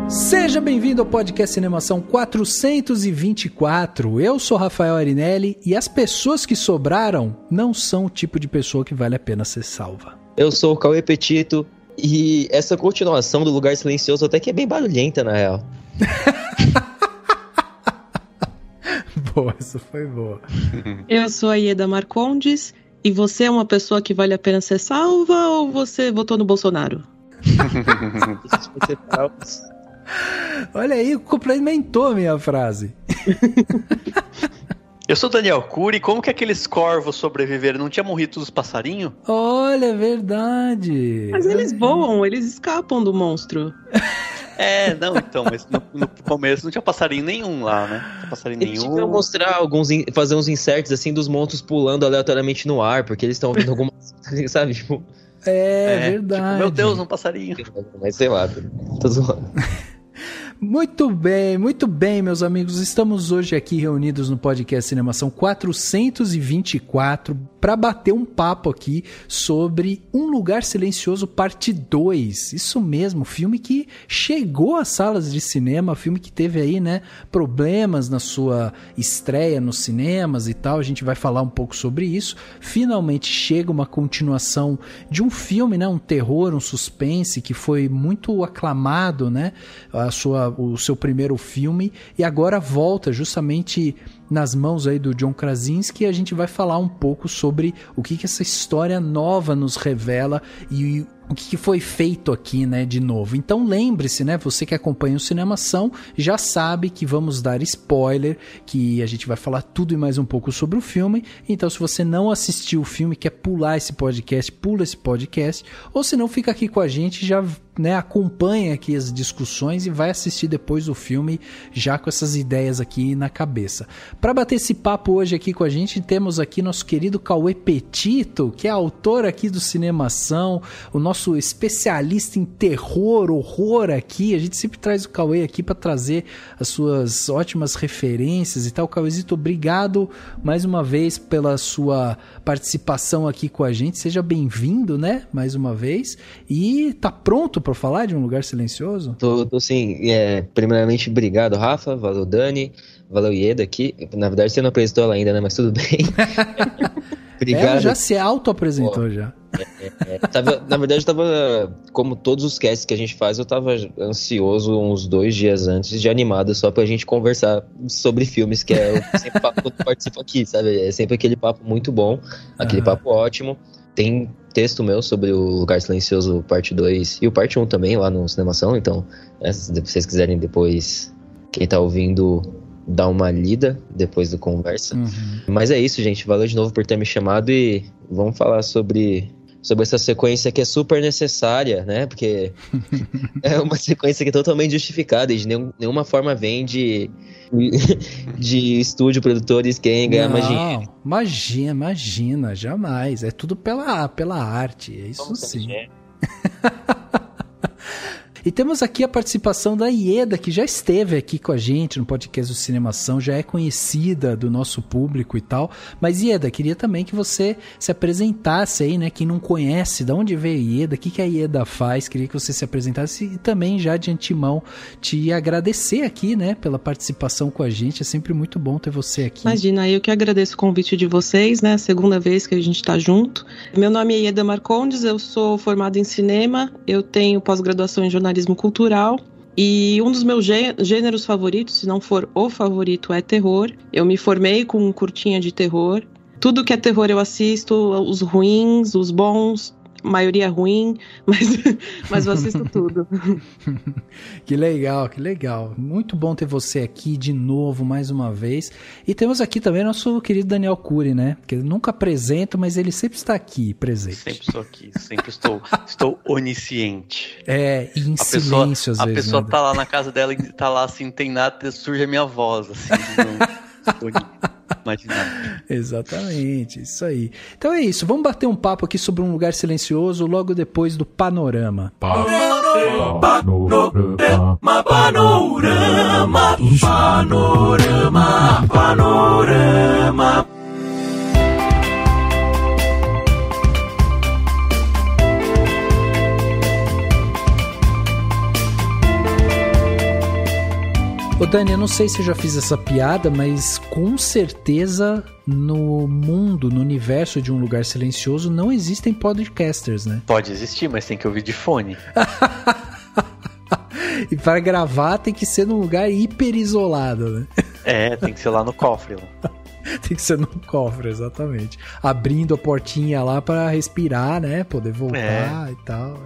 Seja bem-vindo ao podcast Cinemação 424. Eu sou Rafael Arinelli e as pessoas que sobraram não são o tipo de pessoa que vale a pena ser salva. Eu sou o Cauê Petito e essa continuação do Lugar Silencioso até que é bem barulhenta, na real. Boa, essa foi boa. Eu sou a Ieda Marcondes e você é uma pessoa que vale a pena ser salva ou você votou no Bolsonaro? Olha aí, complementou a minha frase. Eu sou Daniel Cury, como que aqueles corvos sobreviveram? Não tinha morrido todos os passarinhos? Olha, é verdade. Mas eles voam, eles escapam do monstro. Não, então, mas no começo não tinha passarinho nenhum lá, né? Não tinha passarinho Eles nenhum. tinham mostrar fazer uns inserts assim dos monstros pulando aleatoriamente no ar, porque eles estão ouvindo alguma coisa, sabe? Tipo... É verdade. Tipo, meu Deus, um passarinho. Mas sei lá, tô zoando. Muito bem, meus amigos. Estamos hoje aqui reunidos no podcast Cinemação 424 para bater um papo aqui sobre Um Lugar Silencioso Parte 2. Isso mesmo, filme que chegou às salas de cinema, filme que teve aí, né, problemas na sua estreia nos cinemas e tal. A gente vai falar um pouco sobre isso. Finalmente chega uma continuação de um filme, né, um terror, um suspense que foi muito aclamado, né, o seu primeiro filme, e agora volta justamente nas mãos aí do John Krasinski, e a gente vai falar um pouco sobre o que essa história nova nos revela e o que foi feito aqui, né, de novo. Então lembre-se, né, você que acompanha o Cinemação já sabe que vamos dar spoiler, que a gente vai falar tudo e mais um pouco sobre o filme. Então se você não assistiu o filme, quer pular esse podcast, pula esse podcast, ou se não, fica aqui com a gente, já, né, acompanha aqui as discussões e vai assistir depois o filme já com essas ideias aqui na cabeça. Para bater esse papo hoje aqui com a gente, temos aqui nosso querido Cauê Petito, que é autor aqui do Cinemação, o nosso especialista em terror, horror aqui. A gente sempre traz o Cauê aqui para trazer as suas ótimas referências e tal. Cauêzito, obrigado mais uma vez pela sua participação aqui com a gente. Seja bem-vindo, né, mais uma vez. E tá pronto para falar de Um Lugar Silencioso? Tô sim. Primeiramente, obrigado, Rafa. Valeu, Dani. Valeu, Ieda aqui. Na verdade, você não apresentou ela ainda, né? Mas tudo bem. Obrigado. Ela já se auto-apresentou já. Na verdade, como todos os casts que a gente faz, eu tava ansioso uns 2 dias antes de animado, só pra gente conversar sobre filmes, que é o sempre papo quando eu participo aqui, sabe? É sempre aquele papo muito bom, aquele papo ótimo. Tem texto meu sobre o Lugar Silencioso Parte 2 e o Parte 1 também lá no Cinemação, então se vocês quiserem depois, quem tá ouvindo, dar uma lida depois da conversa. Mas é isso, gente, valeu de novo por ter me chamado e vamos falar sobre essa sequência que é super necessária, né, porque é uma sequência que é totalmente justificada e de nenhuma forma vem de estúdio, produtores querem ganhar Imagina, jamais. É tudo pela arte, é isso sim. E temos aqui a participação da Ieda, que já esteve aqui com a gente no podcast do Cinemação, já é conhecida do nosso público e tal. Mas, Ieda, queria também que você se apresentasse aí, né? Quem não conhece, de onde veio a Ieda, o que a Ieda faz, queria que você se apresentasse e também já de antemão te agradecer aqui, né? Pela participação com a gente, é sempre muito bom ter você aqui. Imagina, eu que agradeço o convite de vocês, né? A segunda vez que a gente tá junto. Meu nome é Ieda Marcondes, eu sou formada em cinema, eu tenho pós-graduação em jornalismo cultural e um dos meus gêneros favoritos, se não for o favorito, é terror. Eu me formei com um curtinha de terror. Tudo que é terror eu assisto, os ruins, os bons, maioria ruim, mas eu assisto tudo. Que legal. Muito bom ter você aqui de novo, mais uma vez. E temos aqui também nosso querido Daniel Cury, né? Que ele nunca apresenta, mas ele sempre está aqui, presente. Sempre estou aqui, sempre estou onisciente. E em silêncio às vezes. A pessoa tá lá na casa dela e tá lá assim, tem nada, surge a minha voz, assim. Imaginar. Exatamente, isso aí. Então é isso, vamos bater um papo aqui sobre um lugar silencioso logo depois do Panorama. Panorama. Ô Dani, eu não sei se eu já fiz essa piada, mas com certeza no mundo, no universo de Um Lugar Silencioso não existem podcasters, né? Pode existir, mas tem que ouvir de fone. E para gravar tem que ser num lugar hiper isolado, né? Tem que ser lá no cofre. Lá. Tem que ser no cofre, exatamente. Abrindo a portinha lá para respirar, né? Poder voltar e tal.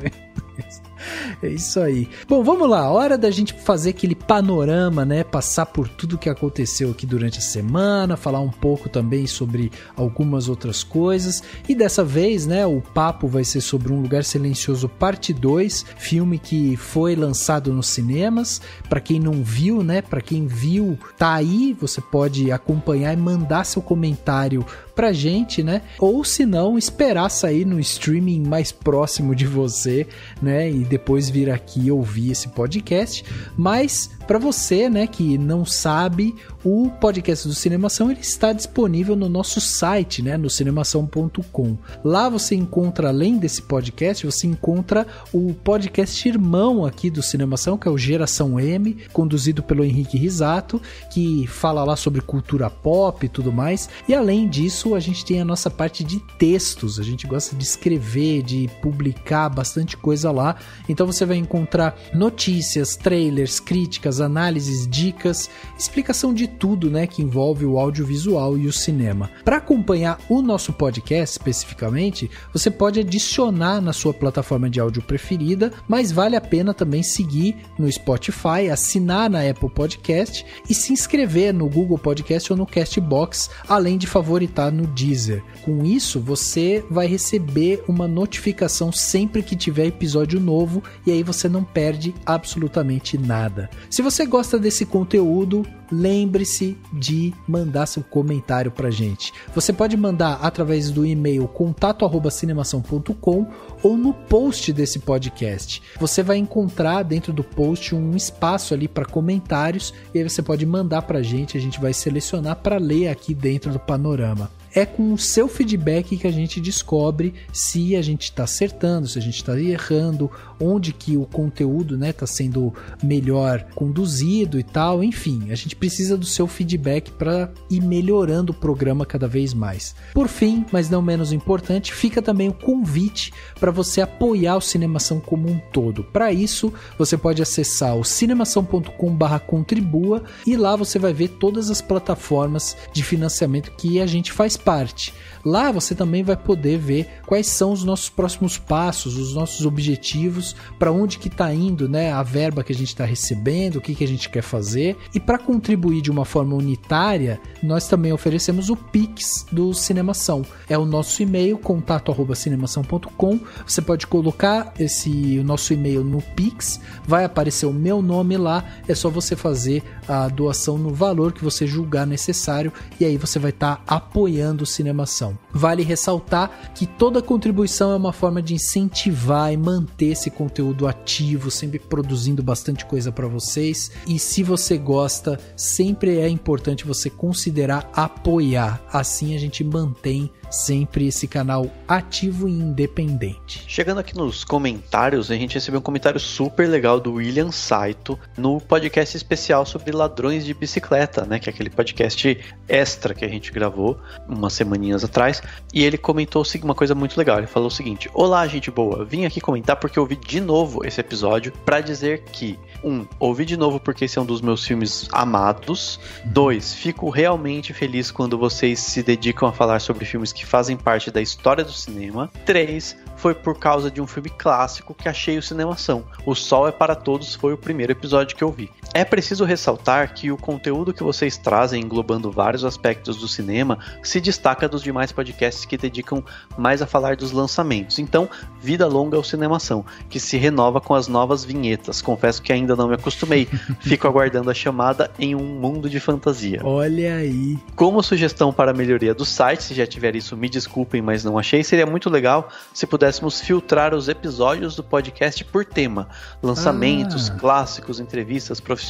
É isso aí. Bom, vamos lá. Hora da gente fazer aquele panorama, né? Passar por tudo que aconteceu aqui durante a semana, falar um pouco também sobre algumas outras coisas. E dessa vez, né, o papo vai ser sobre Um Lugar Silencioso Parte 2, filme que foi lançado nos cinemas. Pra quem não viu, né? Pra quem viu, tá aí. Você pode acompanhar e mandar seu comentário pra gente, né? Ou se não, esperar sair no streaming mais próximo de você, né? E depois vir aqui ouvir esse podcast. Mas para você, né, que não sabe, o podcast do Cinemação ele está disponível no nosso site, né, no cinemação.com. Lá você encontra, além desse podcast, você encontra o podcast irmão aqui do Cinemação, que é o Geração M, conduzido pelo Henrique Risato, que fala lá sobre cultura pop e tudo mais. E além disso, a gente tem a nossa parte de textos. A gente gosta de escrever, de publicar bastante coisa lá. Então você vai encontrar notícias, trailers, críticas, análises, dicas, explicação de tudo, né, que envolve o audiovisual e o cinema. Para acompanhar o nosso podcast especificamente, você pode adicionar na sua plataforma de áudio preferida, mas vale a pena também seguir no Spotify, assinar na Apple Podcast e se inscrever no Google Podcast ou no Castbox, além de favoritar no Deezer. Com isso, você vai receber uma notificação sempre que tiver episódio novo e aí você não perde absolutamente nada. Se você gosta desse conteúdo, lembre-se de mandar seu comentário pra gente. Você pode mandar através do e-mail contato@cinemação.com ou no post desse podcast. Você vai encontrar dentro do post um espaço ali para comentários e aí você pode mandar pra gente, a gente vai selecionar para ler aqui dentro do Panorama. É com o seu feedback que a gente descobre se a gente está acertando, se a gente está errando, onde que o conteúdo, né, está sendo melhor conduzido e tal. Enfim, a gente precisa do seu feedback para ir melhorando o programa cada vez mais. Por fim, mas não menos importante, fica também o convite para você apoiar o Cinemação como um todo. Para isso, você pode acessar o cinemação.com/contribua e lá você vai ver todas as plataformas de financiamento que a gente faz parte. Lá você também vai poder ver quais são os nossos próximos passos, os nossos objetivos, para onde que está indo, né, a verba que a gente está recebendo, o que a gente quer fazer. E para contribuir de uma forma unitária, nós também oferecemos o Pix do Cinemação. É o nosso e-mail, contato@cinemação.com. Você pode colocar o nosso e-mail no Pix, vai aparecer o meu nome lá, é só você fazer a doação no valor que você julgar necessário e aí você vai estar apoiando o Cinemação. Vale ressaltar que toda contribuição é uma forma de incentivar e manter esse conteúdo ativo, sempre produzindo bastante coisa para vocês. E se você gosta, sempre é importante você considerar apoiar. Assim a gente mantém sempre esse canal ativo e independente. Chegando aqui nos comentários, a gente recebeu um comentário super legal do William Saito no podcast especial sobre ladrões de bicicleta, né, que é aquele podcast extra que a gente gravou umas semaninhas atrás, e ele comentou uma coisa muito legal. Ele falou o seguinte: olá, gente boa, vim aqui comentar porque eu ouvi de novo esse episódio para dizer que 1. Ouvi de novo porque esse é um dos meus filmes amados. 2. Fico realmente feliz quando vocês se dedicam a falar sobre filmes que fazem parte da história do cinema. 3. Foi por causa de um filme clássico que achei o Cinemação. O Sol é para Todos foi o primeiro episódio que eu vi. É preciso ressaltar que o conteúdo que vocês trazem, englobando vários aspectos do cinema, se destaca dos demais podcasts que dedicam mais a falar dos lançamentos. Então, vida longa ao Cinemação, que se renova com as novas vinhetas. Confesso que ainda não me acostumei. Fico aguardando a chamada em um mundo de fantasia. Olha aí. Como sugestão para a melhoria do site, se já tiver isso, me desculpem, mas não achei, seria muito legal se pudéssemos filtrar os episódios do podcast por tema. Lançamentos, clássicos, entrevistas, profissionais,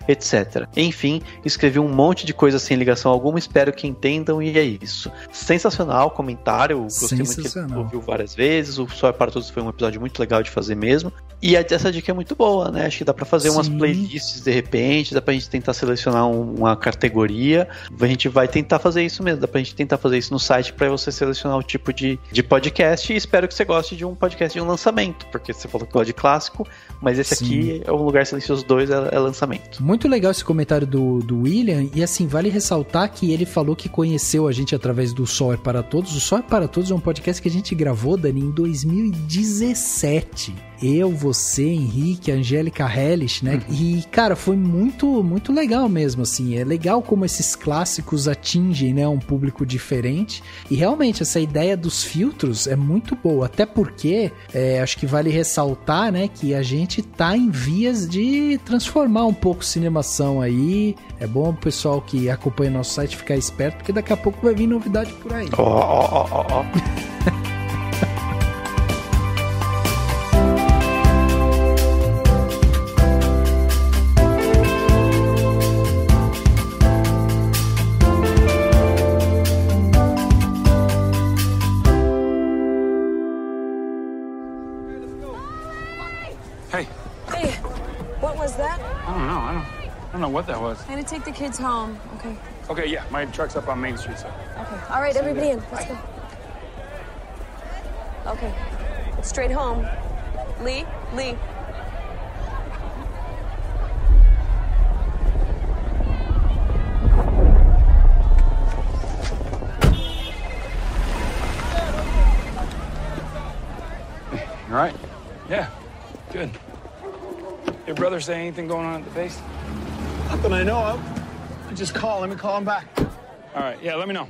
etc. Enfim, escrevi um monte de coisa sem ligação alguma, espero que entendam e é isso. Sensacional comentário, gostei muito que ele ouviu várias vezes, o Só é para Todos foi um episódio muito legal de fazer mesmo. E essa dica é muito boa, né? Acho que dá pra fazer umas playlists de repente, dá pra gente tentar selecionar uma categoria. A gente vai tentar fazer isso mesmo, dá pra gente tentar fazer isso no site pra você selecionar o tipo de podcast, e espero que você goste de um podcast de um lançamento, porque você falou que gosta de clássico, mas esse aqui é o Lugar Silencioso 2, é lançamento. Muito legal esse comentário do William, e assim, vale ressaltar que ele falou que conheceu a gente através do Sol é para Todos. O Sol é para Todos é um podcast que a gente gravou, Dani, em 2017. Eu, você, Henrique, Angélica Hellish, né? E, cara, foi muito, muito legal mesmo, assim. É legal como esses clássicos atingem, né, um público diferente. E, realmente, essa ideia dos filtros é muito boa. Até porque, acho que vale ressaltar, né, que a gente tá em vias de transformar um pouco Cinemação aí. É bom o pessoal que acompanha nosso site ficar esperto, porque daqui a pouco vai vir novidade por aí. Ó. I don't know what that was. I'm gonna take the kids home, okay? Okay, yeah, my truck's up on Main Street, so. Okay. All right, everybody in. Let's go. Okay. It's straight home. Lee. You all right? Yeah, good. Your brother say anything going on at the base? Not that I know of. Just call. Let me call him back. All right, yeah, let me know.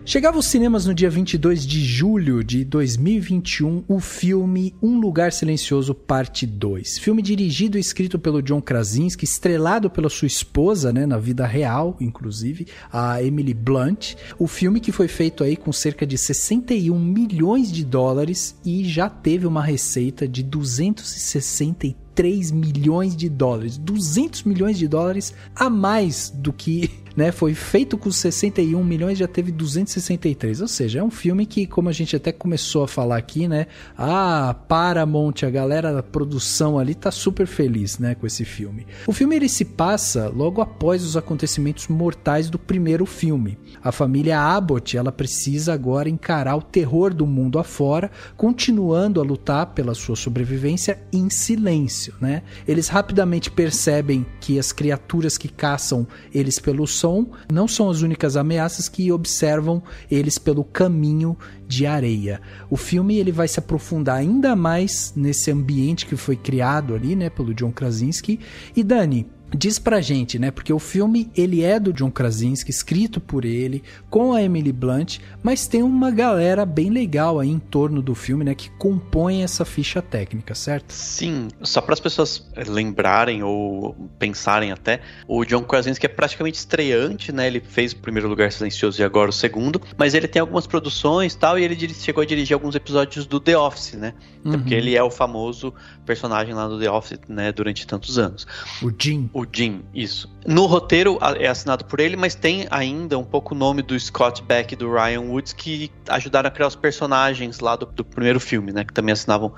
Chegava aos cinemas no dia 22 de julho de 2021 o filme Um Lugar Silencioso Parte 2. Filme dirigido e escrito pelo John Krasinski, estrelado pela sua esposa, né, na vida real, inclusive, a Emily Blunt. O filme que foi feito aí com cerca de 61 milhões de dólares e já teve uma receita de 263 milhões de dólares. 200 milhões de dólares a mais do que, né, foi feito com 61 milhões, já teve 263. Ou seja, é um filme que, como a gente até começou a falar aqui, né, a Paramount, a galera da produção ali tá super feliz, né, com esse filme. O filme ele se passa logo após os acontecimentos mortais do primeiro filme. A família Abbott, ela precisa agora encarar o terror do mundo afora, continuando a lutar pela sua sobrevivência em silêncio, né? Eles rapidamente percebem que as criaturas que caçam eles pelo som não são as únicas ameaças que observam eles pelo caminho de areia. O filme ele vai se aprofundar ainda mais nesse ambiente que foi criado ali, né, pelo John Krasinski. E Dani, diz pra gente, né, porque o filme ele é do John Krasinski, escrito por ele, com a Emily Blunt, mas tem uma galera bem legal aí em torno do filme, né, que compõe essa ficha técnica, certo? Sim, só para as pessoas lembrarem ou pensarem até, o John Krasinski é praticamente estreante, né, ele fez o primeiro Lugar Silencioso e agora o segundo, mas ele tem algumas produções e tal, e ele chegou a dirigir alguns episódios do The Office, né, porque ele é o famoso personagem lá do The Office, né, durante tantos anos. O Jim. O Jim, isso. No roteiro é assinado por ele, mas tem ainda um pouco o nome do Scott Beck e do Ryan Woods, que ajudaram a criar os personagens lá do primeiro filme, né? Que também assinaram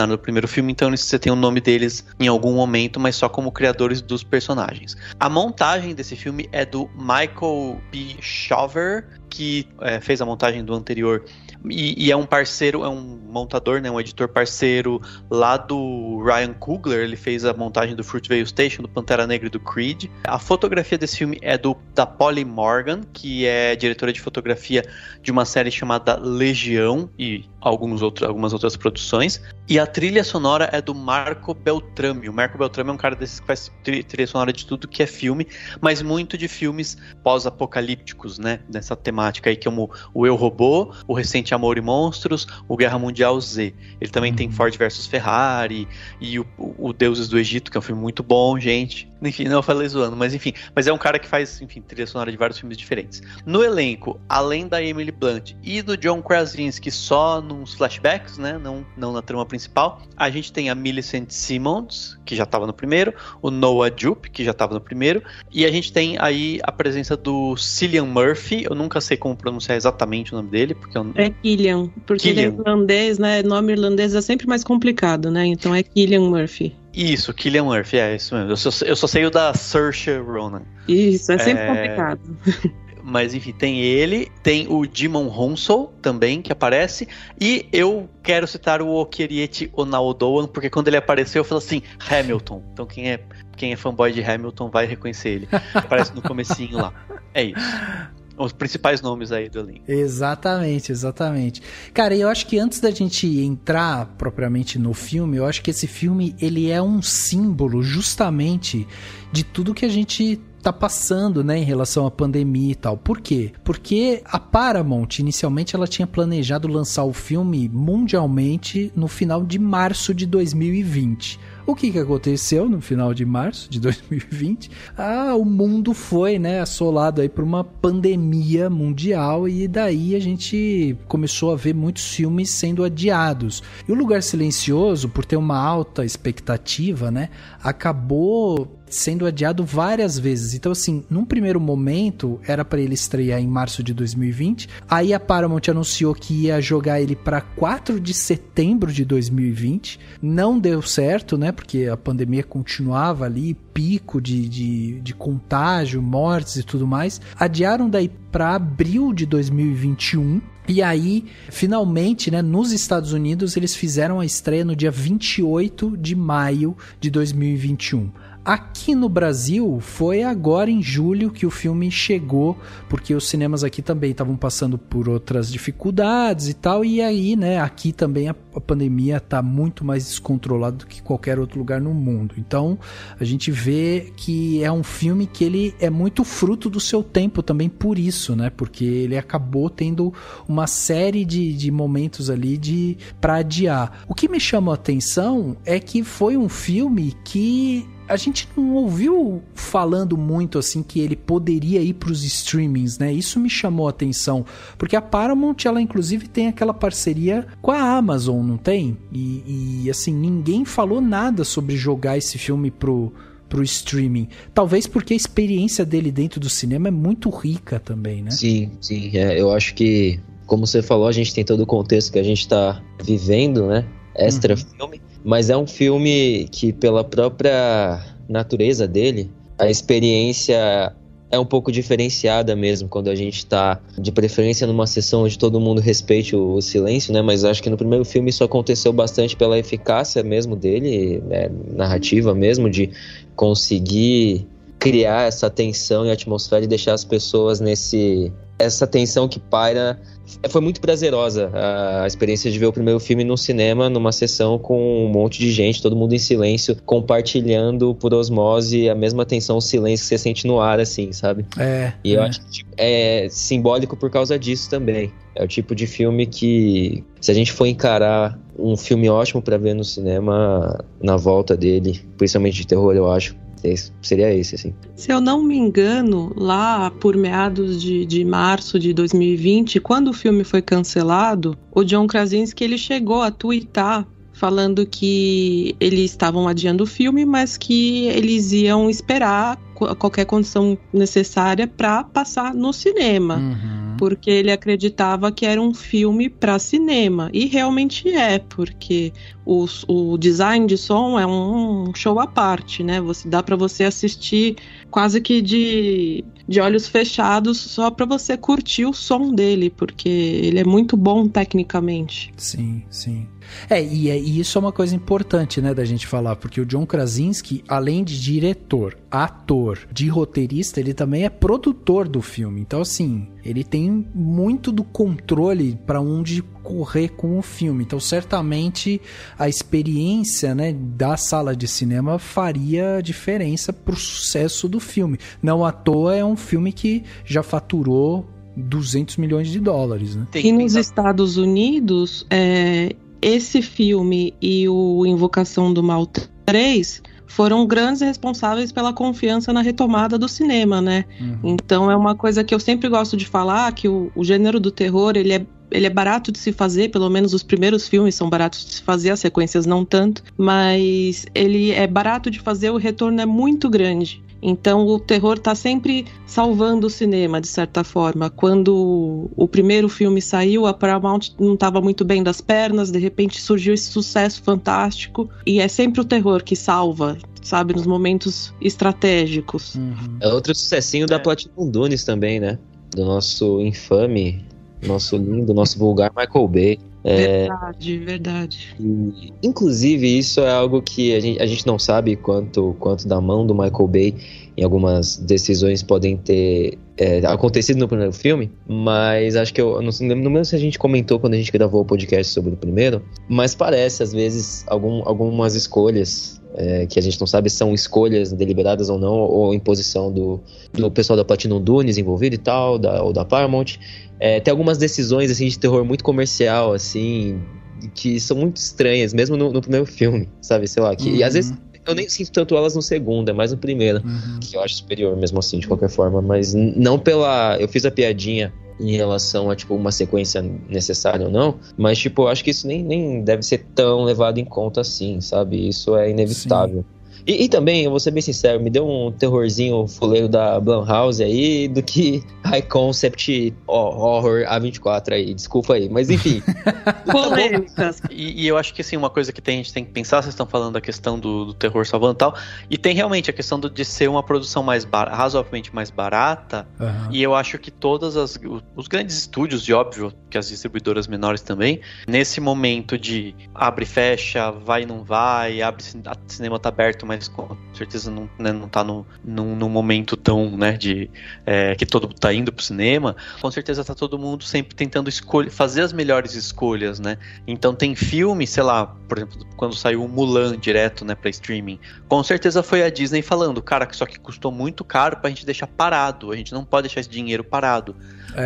no primeiro filme, então você tem o nome deles em algum momento, mas só como criadores dos personagens. A montagem desse filme é do Michael B. Shover, que fez a montagem do anterior e é um parceiro, é um montador, né, um editor parceiro lá do Ryan Coogler. Ele fez a montagem do Fruitvale Station, do Pantera Negra e do Creed. A fotografia desse filme é da Polly Morgan, que é diretora de fotografia de uma série chamada Legião e algumas outras produções. E a trilha sonora é do Marco Beltrami. O Marco Beltrami é um cara desses que faz trilha sonora de tudo que é filme, mas muito de filmes pós-apocalípticos, né? Nessa temática aí, como o Eu, Robô, o recente Amor e Monstros, o Guerra Mundial Z. Ele também tem Ford vs Ferrari e o Deuses do Egito, que é um filme muito bom, gente. Enfim, não, eu falei zoando, mas enfim. Mas é um cara que faz, enfim, trilha sonora de vários filmes diferentes. No elenco, além da Emily Blunt e do John Krasinski só nos flashbacks, né? Não na trama principal, a gente tem a Millicent Simmons, que já estava no primeiro, o Noah Jupe, que já estava no primeiro, e a gente tem aí a presença do Cillian Murphy. Eu nunca sei como pronunciar exatamente o nome dele, porque é Cillian, porque ele é irlandês, né? Nome irlandês é sempre mais complicado, né? Então é Cillian Murphy. Isso, Cillian Murphy, é isso mesmo. Eu só sei o da Saoirse Ronan. Isso, é sempre complicado. Mas enfim, tem ele, tem o Jimon Hounsou também, que aparece, e eu quero citar o Okeriete Onaodoan, porque quando ele apareceu eu falei assim, Hamilton. Então quem é fanboy de Hamilton vai reconhecer ele. Aparece no comecinho lá. É isso. Os principais nomes aí do elenco. Exatamente. Cara, eu acho que antes da gente entrar propriamente no filme, eu acho que esse filme, ele é um símbolo justamente de tudo que a gente tá passando, né, em relação à pandemia e tal. Por quê? Porque a Paramount, inicialmente, ela tinha planejado lançar o filme mundialmente no final de março de 2020. O que aconteceu no final de março de 2020? O mundo foi, né, assolado aí por uma pandemia mundial e daí a gente começou a ver muitos filmes sendo adiados. E o Lugar Silencioso, por ter uma alta expectativa, né, acabou sendo adiado várias vezes. Então, assim, num primeiro momento, era para ele estrear em março de 2020. Aí a Paramount anunciou que ia jogar ele para 4 de setembro de 2020. Não deu certo, né? Porque a pandemia continuava ali, pico de contágio, mortes e tudo mais. Adiaram daí para abril de 2021. E aí, finalmente, né, nos Estados Unidos, eles fizeram a estreia no dia 28 de maio de 2021. Aqui no Brasil, foi agora em julho que o filme chegou, porque os cinemas aqui também estavam passando por outras dificuldades e tal, e aí, né, aqui também a pandemia está muito mais descontrolada do que qualquer outro lugar no mundo. Então, a gente vê que é um filme que ele é muito fruto do seu tempo também por isso, né, porque ele acabou tendo uma série de momentos ali para adiar. O que me chamou a atenção é que foi um filme que a gente não ouviu falando muito assim que ele poderia ir para os streamings, né? Isso me chamou a atenção, porque a Paramount, ela inclusive tem aquela parceria com a Amazon, não tem? E assim, ninguém falou nada sobre jogar esse filme pro streaming. Talvez porque a experiência dele dentro do cinema é muito rica também, né? Sim. Eu acho que, como você falou, a gente tem todo o contexto que a gente tá vivendo, né? Extra filme. Mas é um filme que, pela própria natureza dele, a experiência é um pouco diferenciada mesmo, quando a gente tá, de preferência, numa sessão onde todo mundo respeite o silêncio, né? Mas acho que no primeiro filme isso aconteceu bastante pela eficácia mesmo dele, né? Narrativa mesmo, de conseguir criar essa tensão e atmosfera e deixar as pessoas essa tensão que paira. Foi muito prazerosa a experiência de ver o primeiro filme no cinema, numa sessão com um monte de gente, todo mundo em silêncio, compartilhando por osmose a mesma tensão, o silêncio que você sente no ar, assim, sabe? Eu acho que é simbólico por causa disso também. É o tipo de filme que, se a gente for encarar um filme ótimo pra ver no cinema, na volta dele, principalmente de terror, eu acho, seria esse, assim. Se eu não me engano, lá por meados de março de 2020, quando o filme foi cancelado, o John Krasinski, ele chegou a tweetar falando que eles estavam adiando o filme, mas que eles iam esperar qualquer condição necessária para passar no cinema. Porque ele acreditava que era um filme para cinema. E realmente é, porque o design de som é um show à parte, né? Dá para você assistir quase que de olhos fechados só para você curtir o som dele, porque ele é muito bom tecnicamente. Sim, sim. E isso é uma coisa importante, né, da gente falar, porque o John Krasinski, além de diretor, ator, de roteirista, ele também é produtor do filme. Então, assim, ele tem muito do controle para onde correr com o filme. Então, certamente, a experiência, né, da sala de cinema faria diferença pro sucesso do filme. Não à toa, é um filme que já faturou 200 milhões de dólares, né? E nos Estados Unidos, esse filme e o Invocação do Mal 3 foram grandes responsáveis pela confiança na retomada do cinema, né? Então é uma coisa que eu sempre gosto de falar, que o gênero do terror, ele é barato de se fazer, pelo menos os primeiros filmes são baratos de se fazer, as sequências não tanto, mas ele é barato de fazer, o retorno é muito grande. Então o terror tá sempre salvando o cinema, de certa forma. Quando o primeiro filme saiu, a Paramount não estava muito bem das pernas, de repente surgiu esse sucesso fantástico, e é sempre o terror que salva, sabe, nos momentos estratégicos. É outro sucessinho da Platinum Dunes também, né? Do nosso infame, nosso lindo, nosso vulgar Michael Bay. Verdade. E, inclusive, isso é algo que a gente não sabe quanto da mão do Michael Bay em algumas decisões podem ter acontecido no primeiro filme, mas acho que eu não lembro se a gente comentou quando a gente gravou o podcast sobre o primeiro, mas parece, às vezes, algumas escolhas que a gente não sabe se são escolhas deliberadas ou não, ou imposição do pessoal da Platinum Dunes envolvido e tal, ou da Paramount. Tem algumas decisões assim, de terror muito comercial, assim, que são muito estranhas, mesmo no primeiro filme, sabe? Sei lá, e às vezes eu nem sinto tanto elas no segundo, é mais no primeiro, que eu acho superior mesmo assim, de qualquer forma, mas não pela... Eu fiz a piadinha em relação a, tipo, uma sequência necessária ou não, mas, tipo, eu acho que isso nem deve ser tão levado em conta assim, sabe? Isso é inevitável. Sim. E também, eu vou ser bem sincero, me deu um terrorzinho fuleiro da Blumhouse aí, do que High Concept Horror A24 aí, desculpa aí, mas enfim. Polêmicas. E eu acho que, assim, uma coisa que a gente tem que pensar, vocês estão falando da questão do terror salvando e tal, e tem realmente a questão de ser uma produção razoavelmente mais barata, e eu acho que todas os grandes estúdios, e óbvio que as distribuidoras menores também, nesse momento de abre e fecha, vai e não vai, cinema tá aberto, mas com certeza não tá num momento tão, né, de que todo mundo tá indo pro cinema, com certeza tá todo mundo sempre tentando fazer as melhores escolhas, né? Então tem filme, sei lá, por exemplo, quando saiu o Mulan direto, né, pra streaming, com certeza foi a Disney falando, cara, só que custou muito caro pra gente deixar parado, a gente não pode deixar esse dinheiro parado,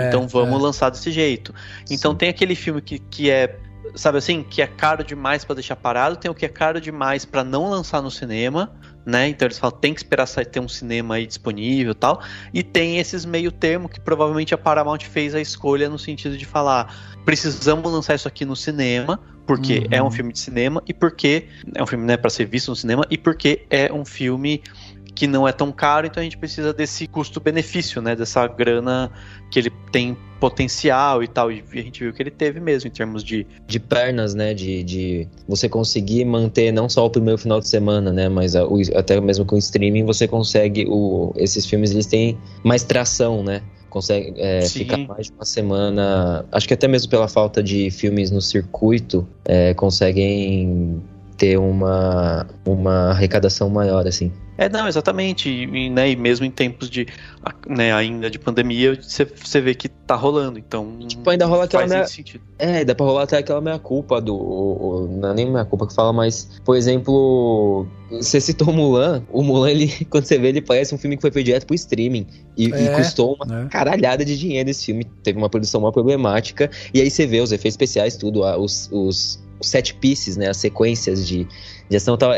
então vamos lançar desse jeito. Então tem aquele filme que é, sabe assim, que é caro demais pra deixar parado, tem o que é caro demais pra não lançar no cinema, né? Então eles falam, tem que esperar ter um cinema aí disponível e tal, e tem esses meio termo que provavelmente a Paramount fez a escolha no sentido de falar, precisamos lançar isso aqui no cinema, porque é um filme de cinema, e porque é um filme, né, pra ser visto no cinema, e porque é um filme que não é tão caro, então a gente precisa desse custo-benefício, né, dessa grana que ele tem potencial e tal, e a gente viu que ele teve mesmo em termos de pernas, né, de você conseguir manter não só o primeiro final de semana, né, mas até mesmo com o streaming você consegue, esses filmes eles têm mais tração, né, consegue ficar mais de uma semana, acho que até mesmo pela falta de filmes no circuito, conseguem ter uma arrecadação maior, assim. Não, exatamente, e mesmo em tempos de, né, ainda de pandemia, você vê que tá rolando, então tipo, ainda rola aquela sentido. Dá pra rolar até aquela meia culpa não é nem meia culpa que fala, mas, por exemplo, você citou o Mulan, ele, quando você vê, ele parece um filme que foi feito direto pro streaming, e custou uma caralhada de dinheiro esse filme, teve uma produção uma problemática, e aí você vê os efeitos especiais, tudo, os set pieces, né, as sequências de ação, tal,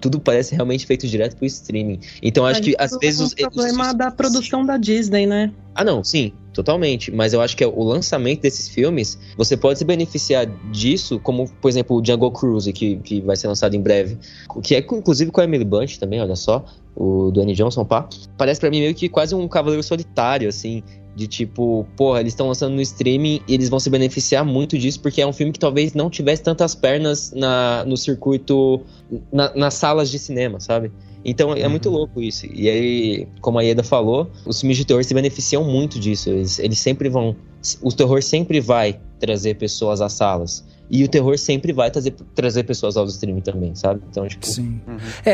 tudo parece realmente feito direto pro streaming. Então acho que às vezes... É um problema da produção da Disney, né? Não, sim, totalmente. Mas eu acho que o lançamento desses filmes, você pode se beneficiar disso, como, por exemplo, o Jungle Cruise, que vai ser lançado em breve. Que é, inclusive, com a Emily Blunt também, olha só. O Dwayne Johnson, pá. Parece pra mim meio que quase um cavaleiro solitário, assim. De tipo, porra, eles estão lançando no streaming e eles vão se beneficiar muito disso, porque é um filme que talvez não tivesse tantas pernas no circuito, nas salas de cinema, sabe? Então é muito louco isso. E aí, como a Ieda falou, os filmes de terror se beneficiam muito disso. Eles sempre vão... O terror sempre vai trazer pessoas às salas. E o terror sempre vai trazer pessoas ao streaming também, sabe? Então, tipo... Sim.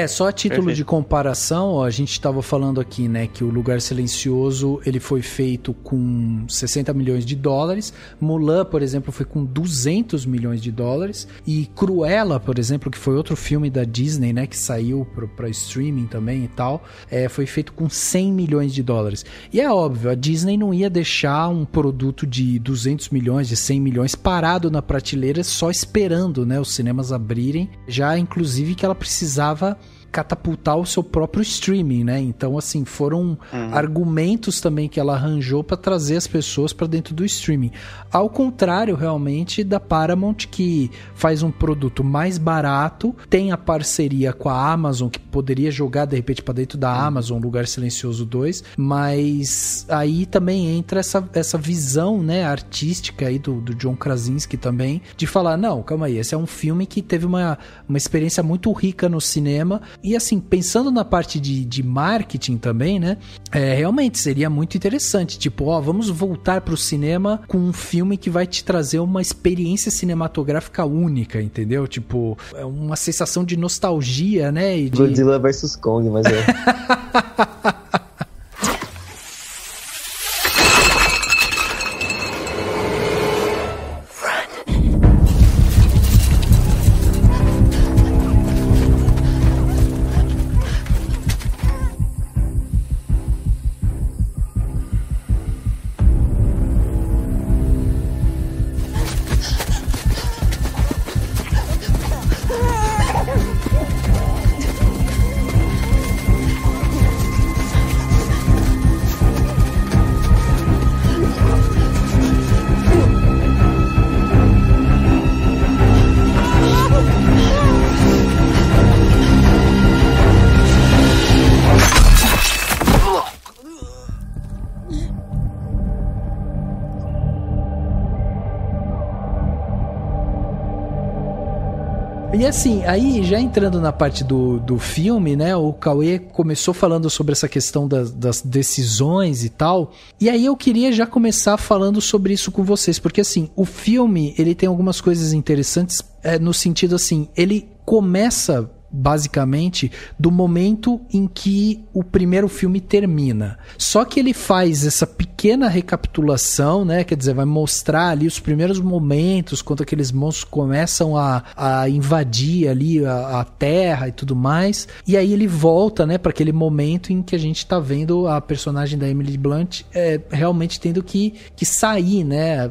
Só a título de comparação, ó, a gente estava falando aqui, né, que o Lugar Silencioso, ele foi feito com 60 milhões de dólares. Mulan, por exemplo, foi com 200 milhões de dólares. E Cruella, por exemplo, que foi outro filme da Disney, né, que saiu para streaming também e tal, foi feito com 100 milhões de dólares. E é óbvio, a Disney não ia deixar um produto de 200 milhões, de 100 milhões parado na prateleira só esperando, né, os cinemas abrirem, já inclusive que ela precisava catapultar o seu próprio streaming, né? Então, assim, foram argumentos também que ela arranjou para trazer as pessoas para dentro do streaming. Ao contrário, realmente, da Paramount, que faz um produto mais barato, tem a parceria com a Amazon, que poderia jogar, de repente, para dentro da Amazon, Lugar Silencioso 2, mas aí também entra essa visão, né, artística aí do John Krasinski também, de falar, não, calma aí, esse é um filme que teve uma experiência muito rica no cinema. E assim, pensando na parte de marketing também, né? Realmente seria muito interessante. Tipo, vamos voltar pro cinema com um filme que vai te trazer uma experiência cinematográfica única, entendeu? Tipo, é uma sensação de nostalgia, né? Godzilla vs Kong, mas E assim, aí já entrando na parte do filme, né, o Cauê começou falando sobre essa questão das decisões e tal, e aí eu queria já começar falando sobre isso com vocês, porque assim, o filme, ele tem algumas coisas interessantes, no sentido assim, ele começa basicamente do momento em que o primeiro filme termina. Só que ele faz essa pequena recapitulação, né? Quer dizer, vai mostrar ali os primeiros momentos, quando aqueles monstros começam a invadir ali a Terra e tudo mais. E aí ele volta, né, para aquele momento em que a gente tá vendo a personagem da Emily Blunt realmente tendo que sair, né?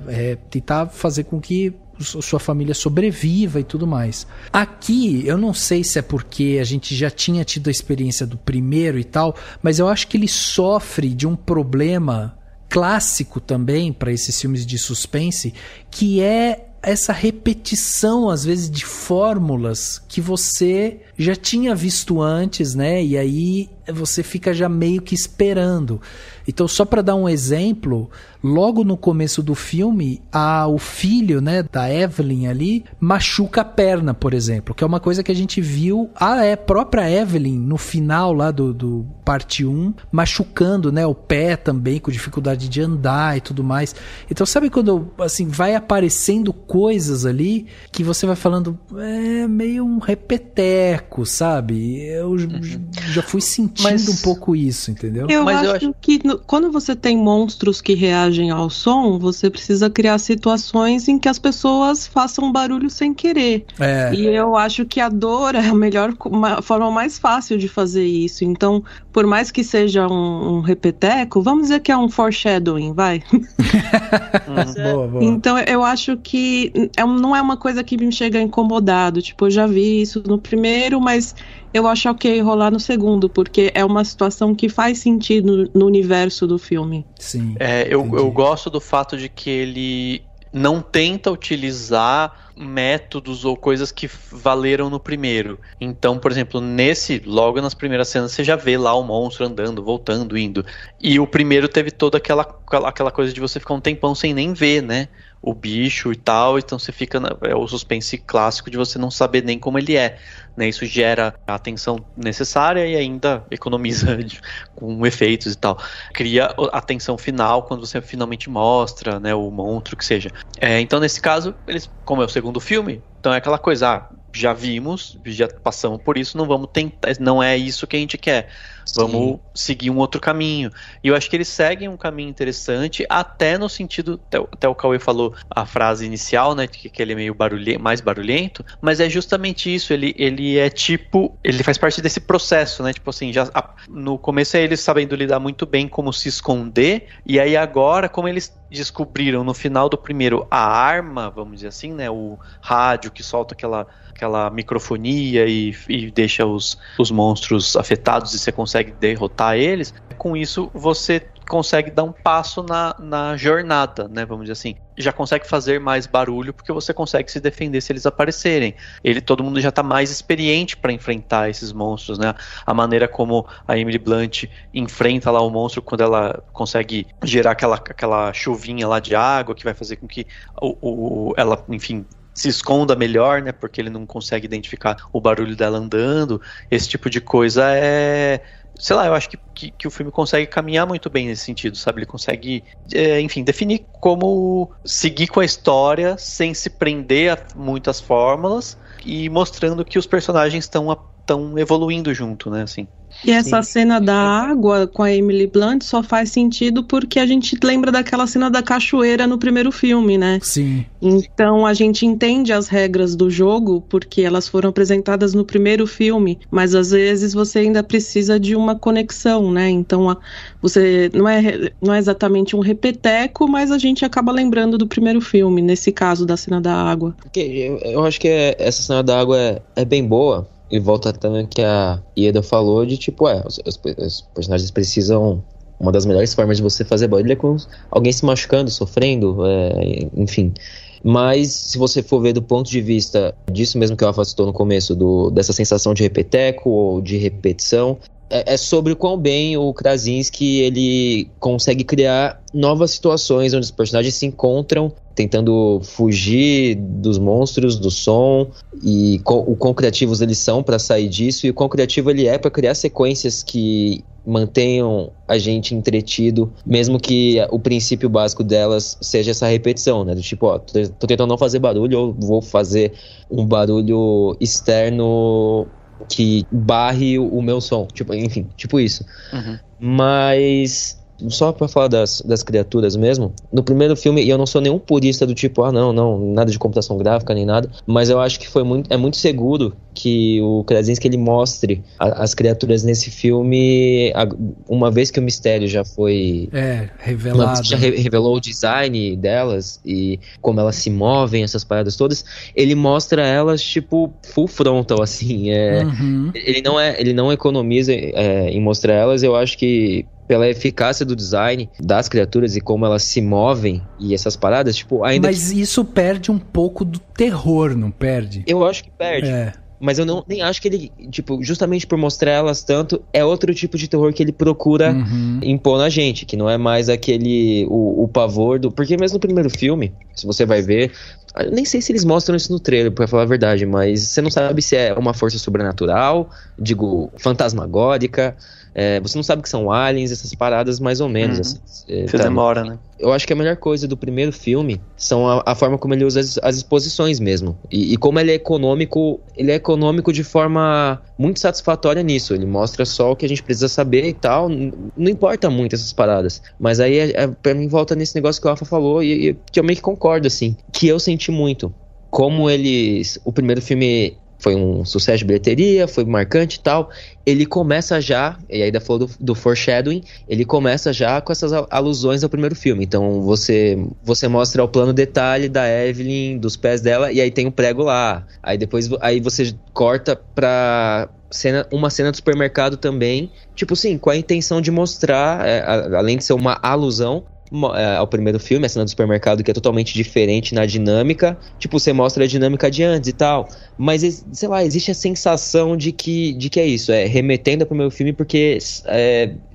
Tentar fazer com que sua família sobreviva e tudo mais. Aqui, eu não sei se é porque a gente já tinha tido a experiência do primeiro e tal, mas eu acho que ele sofre de um problema clássico também para esses filmes de suspense, que é essa repetição, às vezes, de fórmulas que você já tinha visto antes, né? E aí você fica já meio que esperando. Então, só para dar um exemplo, logo no começo do filme, o filho, né, da Evelyn ali, machuca a perna, por exemplo, que é uma coisa que a gente viu a própria Evelyn no final lá do parte 1, machucando, né, o pé também, com dificuldade de andar e tudo mais. Então, sabe quando, assim, vai aparecendo coisas ali que você vai falando, meio um repeteco, sabe? Eu já fui sentindo um pouco isso, entendeu? Eu acho que quando você tem monstros que reagem ao som, você precisa criar situações em que as pessoas façam barulho sem querer. E eu acho que a dor é a forma mais fácil de fazer isso. Então, por mais que seja um repeteco, vamos dizer que é um foreshadowing, vai? Boa. Então, eu acho que não é uma coisa que me chega incomodado. Tipo, eu já vi isso no primeiro, mas eu acho ok rolar no segundo, porque é uma situação que faz sentido no universo do filme. Sim. Eu gosto do fato de que ele não tenta utilizar métodos ou coisas que valeram no primeiro. Então, por exemplo, logo nas primeiras cenas, você já vê lá o monstro andando, voltando, indo. E o primeiro teve toda aquela coisa de você ficar um tempão sem nem ver, né? o bicho e tal, então você fica é o suspense clássico de você não saber nem como ele é, né? Isso gera a atenção necessária e ainda economiza com efeitos e tal. Cria a tensão final quando você finalmente mostra, né, o monstro, que seja. Então, nesse caso, como é o segundo filme, então é aquela coisa, já vimos, já passamos por isso, não vamos tentar, não é isso que a gente quer. Vamos seguir um outro caminho. E eu acho que eles seguem um caminho interessante, até no sentido, até o Cauê falou a frase inicial, né, que ele é meio mais barulhento, mas é justamente isso, ele é tipo, ele faz parte desse processo, né, tipo assim, no começo é eles sabendo lidar muito bem como se esconder, e aí agora, como eles descobriram no final do primeiro a arma, vamos dizer assim, né, o rádio que solta aquela microfonia e deixa os monstros afetados e você consegue derrotar eles, com isso você consegue dar um passo na jornada, né, vamos dizer assim. Já consegue fazer mais barulho porque você consegue se defender se eles aparecerem. Todo mundo já está mais experiente para enfrentar esses monstros, né? A maneira como a Emily Blunt enfrenta lá o monstro quando ela consegue gerar aquela chuvinha lá de água que vai fazer com que ela, enfim, se esconda melhor, né? Porque ele não consegue identificar o barulho dela andando. Esse tipo de coisa sei lá, eu acho que o filme consegue caminhar muito bem nesse sentido, sabe? Ele consegue, enfim, definir como seguir com a história sem se prender a muitas fórmulas e mostrando que os personagens estão evoluindo junto, né? Assim. E essa cena da água com a Emily Blunt só faz sentido porque a gente lembra daquela cena da cachoeira no primeiro filme, né? Sim. Então a gente entende as regras do jogo porque elas foram apresentadas no primeiro filme, mas às vezes você ainda precisa de uma conexão, né? Então você não é exatamente um repeteco, mas a gente acaba lembrando do primeiro filme, nesse caso da cena da água. Eu acho que essa cena da água é bem boa. E volta também que a Ieda falou de tipo, os personagens precisam. Uma das melhores formas de você fazer barulho é com alguém se machucando, sofrendo, enfim. Mas se você for ver do ponto de vista disso mesmo que o Rafa citou no começo, dessa sensação de repeteco ou de repetição, é sobre o quão bem o Krasinski ele consegue criar novas situações onde os personagens se encontram tentando fugir dos monstros, do som, e o quão criativos eles são para sair disso, e o quão criativo ele é para criar sequências que mantenham a gente entretido, mesmo que o princípio básico delas seja essa repetição, né? Do tipo, tô tentando não fazer barulho, ou vou fazer um barulho externo que barre o meu som, tipo, enfim, tipo isso. Uhum. Mas só pra falar das criaturas mesmo, no primeiro filme, e eu não sou nenhum purista do tipo, não, nada de computação gráfica nem nada, mas eu acho que é muito seguro que o Krasinski ele mostre as criaturas nesse filme, uma vez que o mistério já foi revelado, já revelou o design delas e como elas se movem, essas paradas todas, ele mostra elas tipo full frontal, assim, ele não economiza em mostrar elas. Eu acho que pela eficácia do design das criaturas e como elas se movem e essas paradas, tipo, ainda... Mas isso perde um pouco do terror, não perde? Eu acho que perde. Mas eu nem acho que ele, tipo, justamente por mostrar elas tanto, é outro tipo de terror que ele procura impor na gente, que não é mais aquele, o pavor do... Porque mesmo no primeiro filme, se você vai ver, eu nem sei se eles mostram isso no trailer, pra falar a verdade, mas você não sabe se é uma força sobrenatural, digo, fantasmagórica, você não sabe que são aliens, essas paradas mais ou menos. Assim, você demora, né? Eu acho que a melhor coisa do primeiro filme são a forma como ele usa as exposições mesmo. E como ele é econômico de forma muito satisfatória nisso. Ele mostra só o que a gente precisa saber e tal. Não importa muito essas paradas. Mas aí, pra mim, volta nesse negócio que o Rafa falou e que eu meio que concordo, assim. Que eu senti muito. Como o primeiro filme foi um sucesso de bilheteria, foi marcante e tal. Ele começa já, e ainda falou do foreshadowing, ele começa já com essas alusões ao primeiro filme. Então você mostra o plano detalhe da Evelyn, dos pés dela, e aí tem um prego lá. Aí depois você corta pra uma cena do supermercado também, tipo assim, com a intenção de mostrar, além de ser uma alusão, ao primeiro filme, a cena do supermercado, que é totalmente diferente na dinâmica. Tipo, você mostra a dinâmica de antes e tal. Mas, sei lá, existe a sensação de que é isso. É remetendo ao primeiro filme porque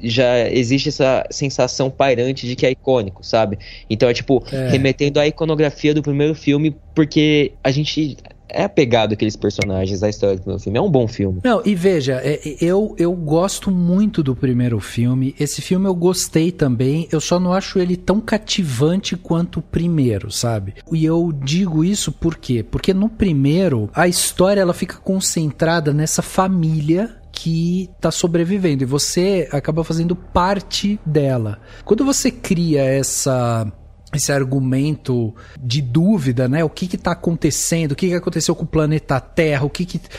já existe essa sensação pairante de que é icônico, sabe? Então é tipo, remetendo à iconografia do primeiro filme, porque a gente é apegado àqueles personagens da história do primeiro filme. É um bom filme. Não, e veja, eu gosto muito do primeiro filme. Esse filme eu gostei também. Eu só não acho ele tão cativante quanto o primeiro, sabe? E eu digo isso por quê? Porque no primeiro, a história ela fica concentrada nessa família que tá sobrevivendo. E você acaba fazendo parte dela. Quando você cria esse argumento de dúvida, né? O que tá acontecendo? O que aconteceu com o planeta Terra?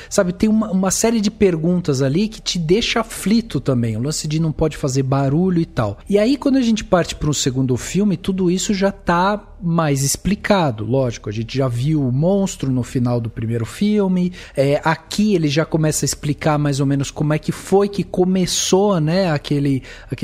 Sabe, tem uma série de perguntas ali que te deixa aflito também. O lance de não pode fazer barulho e tal. E aí, quando a gente parte para um segundo filme, tudo isso já tá mais explicado. Lógico, a gente já viu o monstro no final do primeiro filme. Aqui ele já começa a explicar mais ou menos como é que foi que começou, né? Aquele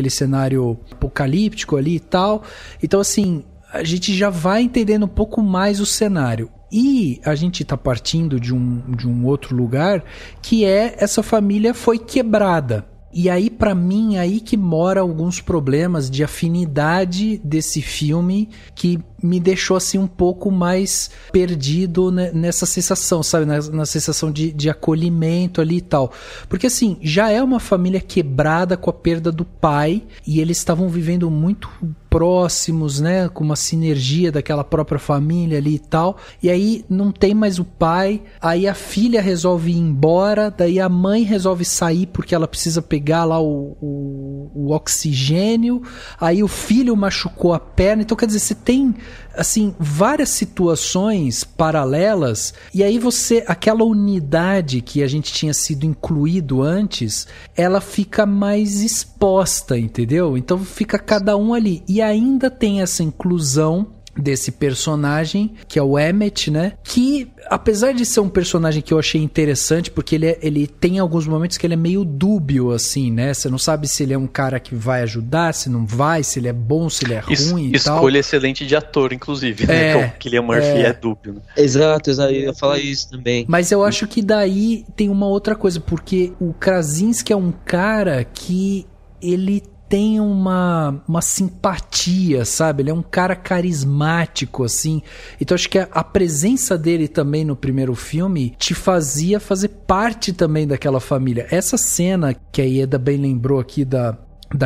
cenário apocalíptico ali e tal. Então, assim, a gente já vai entendendo um pouco mais o cenário. E a gente está partindo de um outro lugar, que essa família foi quebrada. E aí, pra mim, aí que mora alguns problemas de afinidade desse filme, que me deixou assim um pouco mais perdido nessa sensação, sabe? Na sensação de acolhimento ali e tal. Porque assim, já é uma família quebrada com a perda do pai, e eles estavam vivendo muito próximos, né? Com uma sinergia daquela própria família ali e tal. E aí não tem mais o pai, aí a filha resolve ir embora, daí a mãe resolve sair porque ela precisa pegar lá o oxigênio, aí o filho machucou a perna. Então, quer dizer, você tem assim várias situações paralelas, e aí aquela unidade que a gente tinha sido incluído antes, ela fica mais exposta, entendeu? Então fica cada um ali, e ainda tem essa inclusão desse personagem, que é o Emmett, né? Que, apesar de ser um personagem que eu achei interessante, porque ele tem alguns momentos que ele é meio dúbio, assim, né? Você não sabe se ele é um cara que vai ajudar, se não vai, se ele é bom, se ele é ruim e tal. Escolha excelente de ator, inclusive, né? Que o Cillian Murphy é dúbio, né? Exato, eu ia falar isso também. Mas eu acho que daí tem uma outra coisa, porque o Krasinski é um cara que ele tem uma simpatia, sabe? Ele é um cara carismático, assim. Então acho que a presença dele também no primeiro filme te fazia fazer parte também daquela família. Essa cena que a Ieda bem lembrou aqui da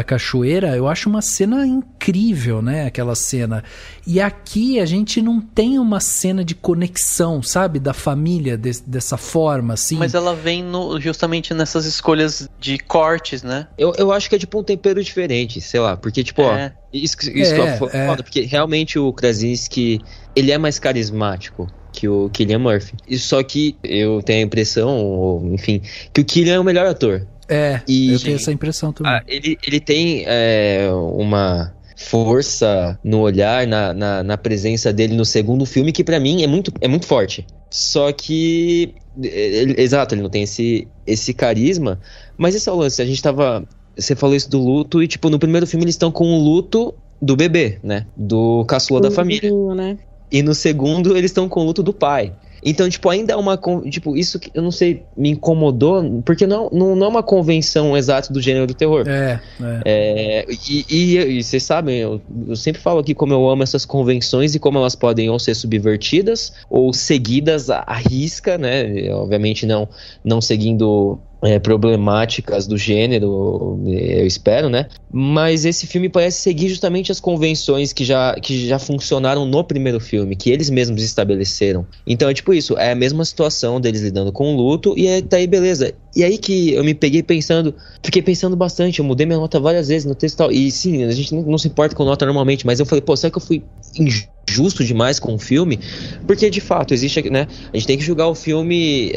cachoeira, eu acho uma cena incrível, né? Aquela cena. E aqui a gente não tem uma cena de conexão, sabe? Da família dessa forma, assim. Mas ela vem justamente nessas escolhas de cortes, né? Eu acho que é tipo um tempero diferente, sei lá. Porque, tipo, isso que eu foda, porque realmente o Krasinski, ele é mais carismático que o Cillian Murphy. Só que eu tenho a impressão, ou, enfim, que o Cillian é o melhor ator. Eu tenho essa impressão também. Ele tem uma força no olhar, na presença dele no segundo filme, que pra mim é muito forte. Só que, exato, ele não tem esse carisma, mas esse é o lance. Você falou isso do luto, e tipo, no primeiro filme eles estão com o luto do bebê, né? Do caçula da família. Né? E no segundo eles estão com o luto do pai. Então, tipo, ainda é uma... Tipo, isso que, eu não sei, me incomodou, porque não é uma convenção exata do gênero do terror. E vocês sabem, eu sempre falo aqui como eu amo essas convenções e como elas podem ou ser subvertidas ou seguidas à risca, né? Obviamente não seguindo problemáticas do gênero, eu espero, né? Mas esse filme parece seguir justamente as convenções que já funcionaram no primeiro filme, que eles mesmos estabeleceram. Então é tipo isso, é a mesma situação deles lidando com o luto, e tá aí beleza. E aí que eu me fiquei pensando bastante, eu mudei minha nota várias vezes no texto e tal, e sim, a gente não se importa com nota normalmente, mas eu falei, pô, será que eu fui injusto demais com o filme? Porque de fato existe, né? A gente tem que julgar o filme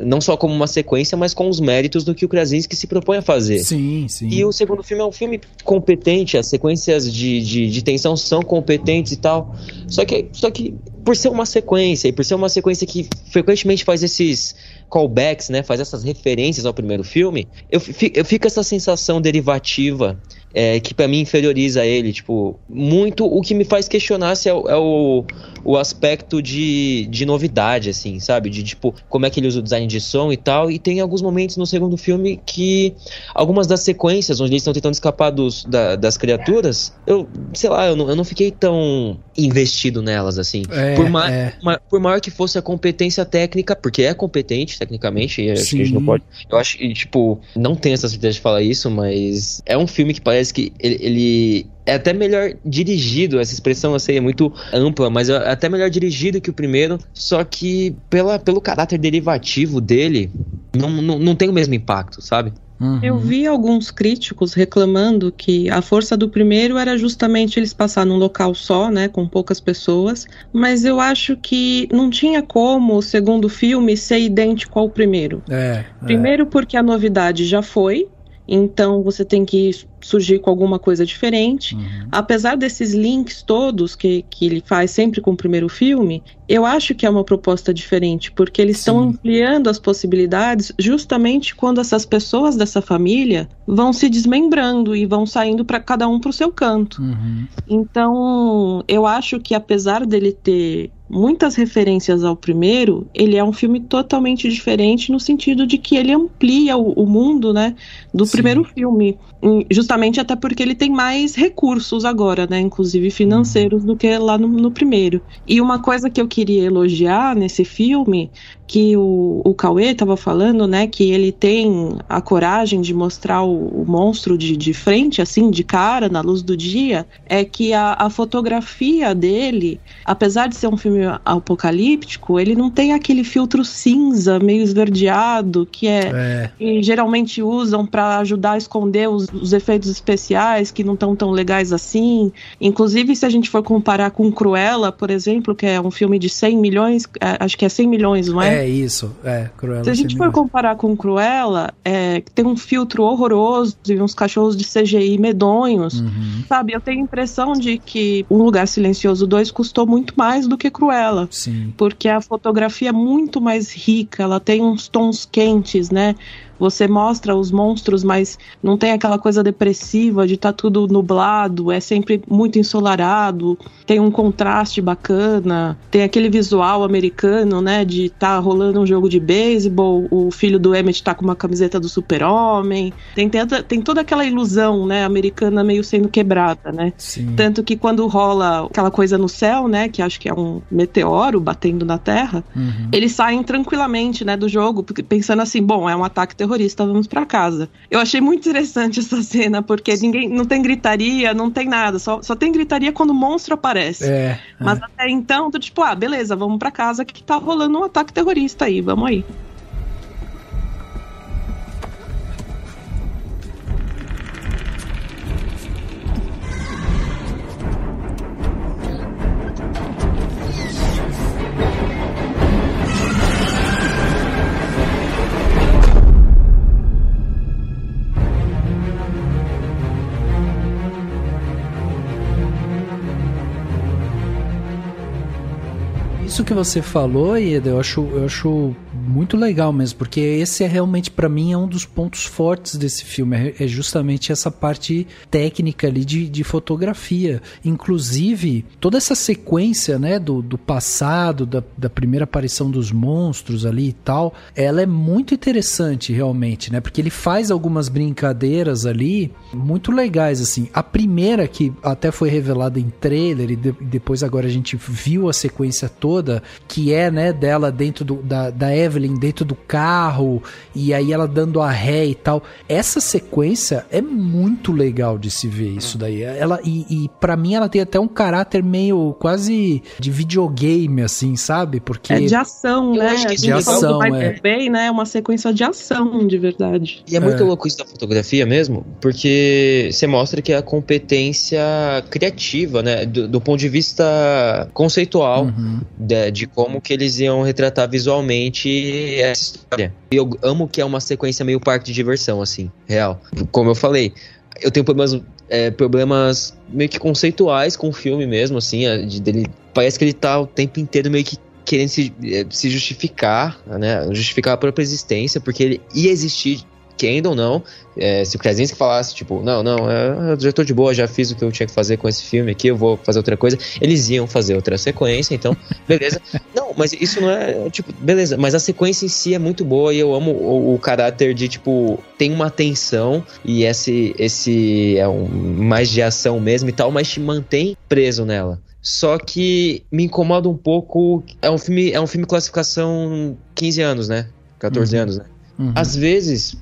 não só como uma sequência, mas com os méritos do que o Krasinski se propõe a fazer. Sim, sim. E o segundo filme é um filme competente, as sequências de tensão são competentes e tal. Só que por ser uma sequência, e por ser uma sequência que frequentemente faz esses callbacks, né, faz essas referências ao primeiro filme, eu fico essa sensação derivativa que pra mim inferioriza ele, tipo, muito. O que me faz questionar se é o aspecto de novidade, assim, sabe? De, tipo, como é que ele usa o design de som e tal. E tem alguns momentos no segundo filme que algumas das sequências onde eles estão tentando escapar das criaturas, eu não fiquei tão investido nelas, assim. Por maior que fosse a competência técnica, porque é competente tecnicamente, e acho que a gente não pode. Eu acho que, tipo, não tenho essa certeza de falar isso, mas é um filme que parece que ele é até melhor dirigido. Essa expressão, eu sei, é muito ampla, mas é até melhor dirigido que o primeiro, só que pelo caráter derivativo dele, não tem o mesmo impacto, sabe? Uhum. Eu vi alguns críticos reclamando que a força do primeiro era justamente eles passar num local só, né, com poucas pessoas, mas eu acho que não tinha como o segundo filme ser idêntico ao primeiro. Primeiro porque a novidade já foi, então você tem que surgir com alguma coisa diferente. Apesar desses links todos que ele faz sempre com o primeiro filme, eu acho que é uma proposta diferente, porque eles estão ampliando as possibilidades justamente quando essas pessoas dessa família vão se desmembrando e vão saindo para cada um para o seu canto. Então, eu acho que apesar dele ter muitas referências ao primeiro, ele é um filme totalmente diferente no sentido de que ele amplia o mundo, né, do primeiro filme, justamente até porque ele tem mais recursos agora, né, inclusive financeiros, do que lá no primeiro. E uma coisa que eu queria elogiar nesse filme, que o Cauê estava falando, né, que ele tem a coragem de mostrar o monstro de frente, assim, de cara, na luz do dia, é que a fotografia dele, apesar de ser um filme apocalíptico, ele não tem aquele filtro cinza, meio esverdeado, que geralmente usam para ajudar a esconder os efeitos especiais, que não estão tão legais assim. Inclusive, se a gente for comparar com Cruella, por exemplo, que é um filme de 100 milhões, acho que é 100 milhões, não é? Cruella. Se a gente for comparar com Cruella, tem um filtro horroroso e uns cachorros de CGI medonhos, sabe? Eu tenho a impressão de que Um Lugar Silencioso 2 custou muito mais do que Cruella. Sim. Porque a fotografia é muito mais rica, ela tem uns tons quentes, né? Você mostra os monstros, mas não tem aquela coisa depressiva de estar tudo nublado, é sempre muito ensolarado, tem um contraste bacana, tem aquele visual americano, né, de estar rolando um jogo de beisebol, o filho do Emmett tá com uma camiseta do Super-Homem, tem toda aquela ilusão, né, americana meio sendo quebrada, né? Sim. Tanto que quando rola aquela coisa no céu, né, que acho que é um meteoro batendo na Terra, eles saem tranquilamente, né, do jogo, pensando assim, bom, é um ataque terrorista, vamos pra casa. Eu achei muito interessante essa cena, porque não tem gritaria, não tem nada, só tem gritaria quando o monstro aparece. Mas até então, tu tipo, beleza, vamos pra casa que tá rolando um ataque terrorista aí, vamos aí. Isso que você falou, Ieda, eu acho muito legal mesmo, porque esse é realmente, pra mim, é um dos pontos fortes desse filme, é justamente essa parte técnica ali de fotografia. Inclusive, toda essa sequência, né, do passado, da primeira aparição dos monstros ali e tal, ela é muito interessante realmente, né, porque ele faz algumas brincadeiras ali muito legais, assim. A primeira, que até foi revelada em trailer e depois agora a gente viu a sequência toda, que é, né, dela dentro da Evelyn dentro do carro, e aí ela dando a ré e tal. Essa sequência é muito legal de se ver, isso daí. E pra mim ela tem até um caráter meio quase de videogame, assim, sabe? Porque é de ação, né? De ação, bem, né? É uma sequência de ação, de verdade. E é muito louco isso da fotografia mesmo, porque você mostra que a competência criativa, né? Do ponto de vista conceitual, de como que eles iam retratar visualmente essa história. Eu amo que é uma sequência meio parque de diversão, assim, real. Como eu falei, eu tenho problemas meio que conceituais com o filme mesmo, assim, dele, parece que ele tá o tempo inteiro meio que querendo se justificar, né, justificar a própria existência, porque ele ia existir querendo ou não, se o Krasinski falasse, tipo, não, eu já tô de boa, já fiz o que eu tinha que fazer com esse filme aqui, eu vou fazer outra coisa, eles iam fazer outra sequência, então, beleza. Não, mas isso não é, tipo, beleza, mas a sequência em si é muito boa e eu amo o caráter de, tipo, tem uma tensão e esse é mais de ação mesmo e tal, mas te mantém preso nela. Só que me incomoda um pouco, é um filme classificação 15 anos, né? 14 anos, né? Uhum. Às vezes,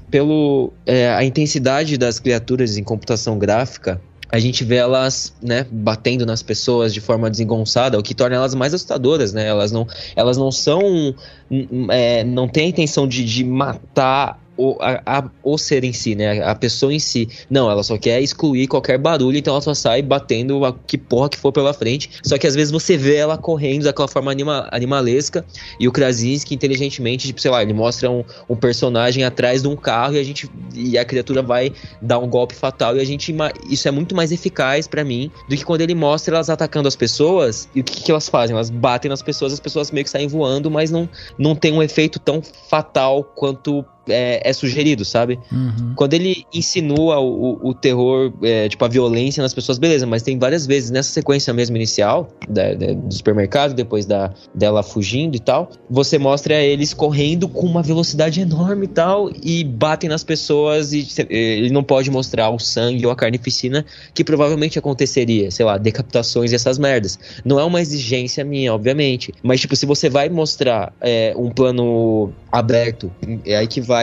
a intensidade das criaturas em computação gráfica, a gente vê elas, né, batendo nas pessoas de forma desengonçada, o que torna elas mais assustadoras, né? Elas não são... não tem a intenção de matar o ser em si, né? A pessoa em si. Não, ela só quer excluir qualquer barulho, então ela só sai batendo a que porra que for pela frente. Só que às vezes você vê ela correndo daquela forma animalesca e o Krasinski inteligentemente, tipo, sei lá, ele mostra um personagem atrás de um carro e a criatura vai dar um golpe fatal e isso é muito mais eficaz pra mim do que quando ele mostra elas atacando as pessoas e o que elas fazem? Elas batem nas pessoas, as pessoas meio que saem voando, mas não tem um efeito tão fatal quanto é sugerido, sabe? Uhum. Quando ele insinua o terror, tipo, a violência nas pessoas, beleza, mas tem várias vezes nessa sequência mesmo inicial do supermercado, depois dela fugindo e tal, você mostra eles correndo com uma velocidade enorme e tal, e batem nas pessoas e ele não pode mostrar o sangue ou a carnificina que provavelmente aconteceria, sei lá, decapitações e essas merdas. Não é uma exigência minha, obviamente, mas tipo, se você vai mostrar um plano aberto, é aí que vai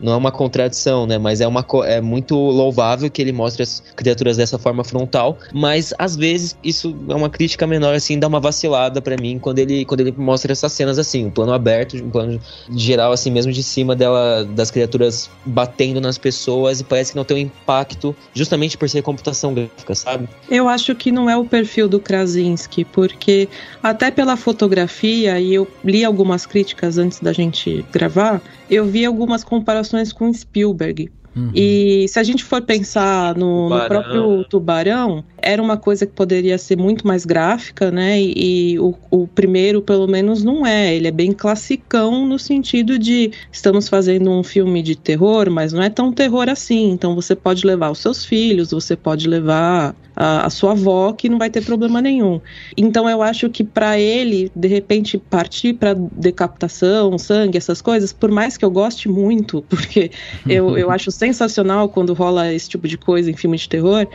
não é uma contradição, né, mas é muito louvável que ele mostre as criaturas dessa forma frontal, mas às vezes isso é uma crítica menor, assim, dá uma vacilada pra mim quando ele mostra essas cenas assim, um plano aberto, um plano geral assim mesmo de cima das criaturas batendo nas pessoas e parece que não tem um impacto justamente por ser computação gráfica, sabe? Eu acho que não é o perfil do Krasinski, porque até pela fotografia, e eu li algumas críticas antes da gente gravar, eu vi algumas comparações com Spielberg. Uhum. E se a gente for pensar no próprio Tubarão, era uma coisa que poderia ser muito mais gráfica, né? E o primeiro, pelo menos, não é. Ele é bem classicão no sentido de estamos fazendo um filme de terror, mas não é tão terror assim. Então você pode levar os seus filhos, você pode levar a sua avó, que não vai ter problema nenhum. Então eu acho que para ele, de repente, partir para decapitação, sangue, essas coisas, por mais que eu goste muito, porque eu acho sensacional quando rola esse tipo de coisa em filme de terror,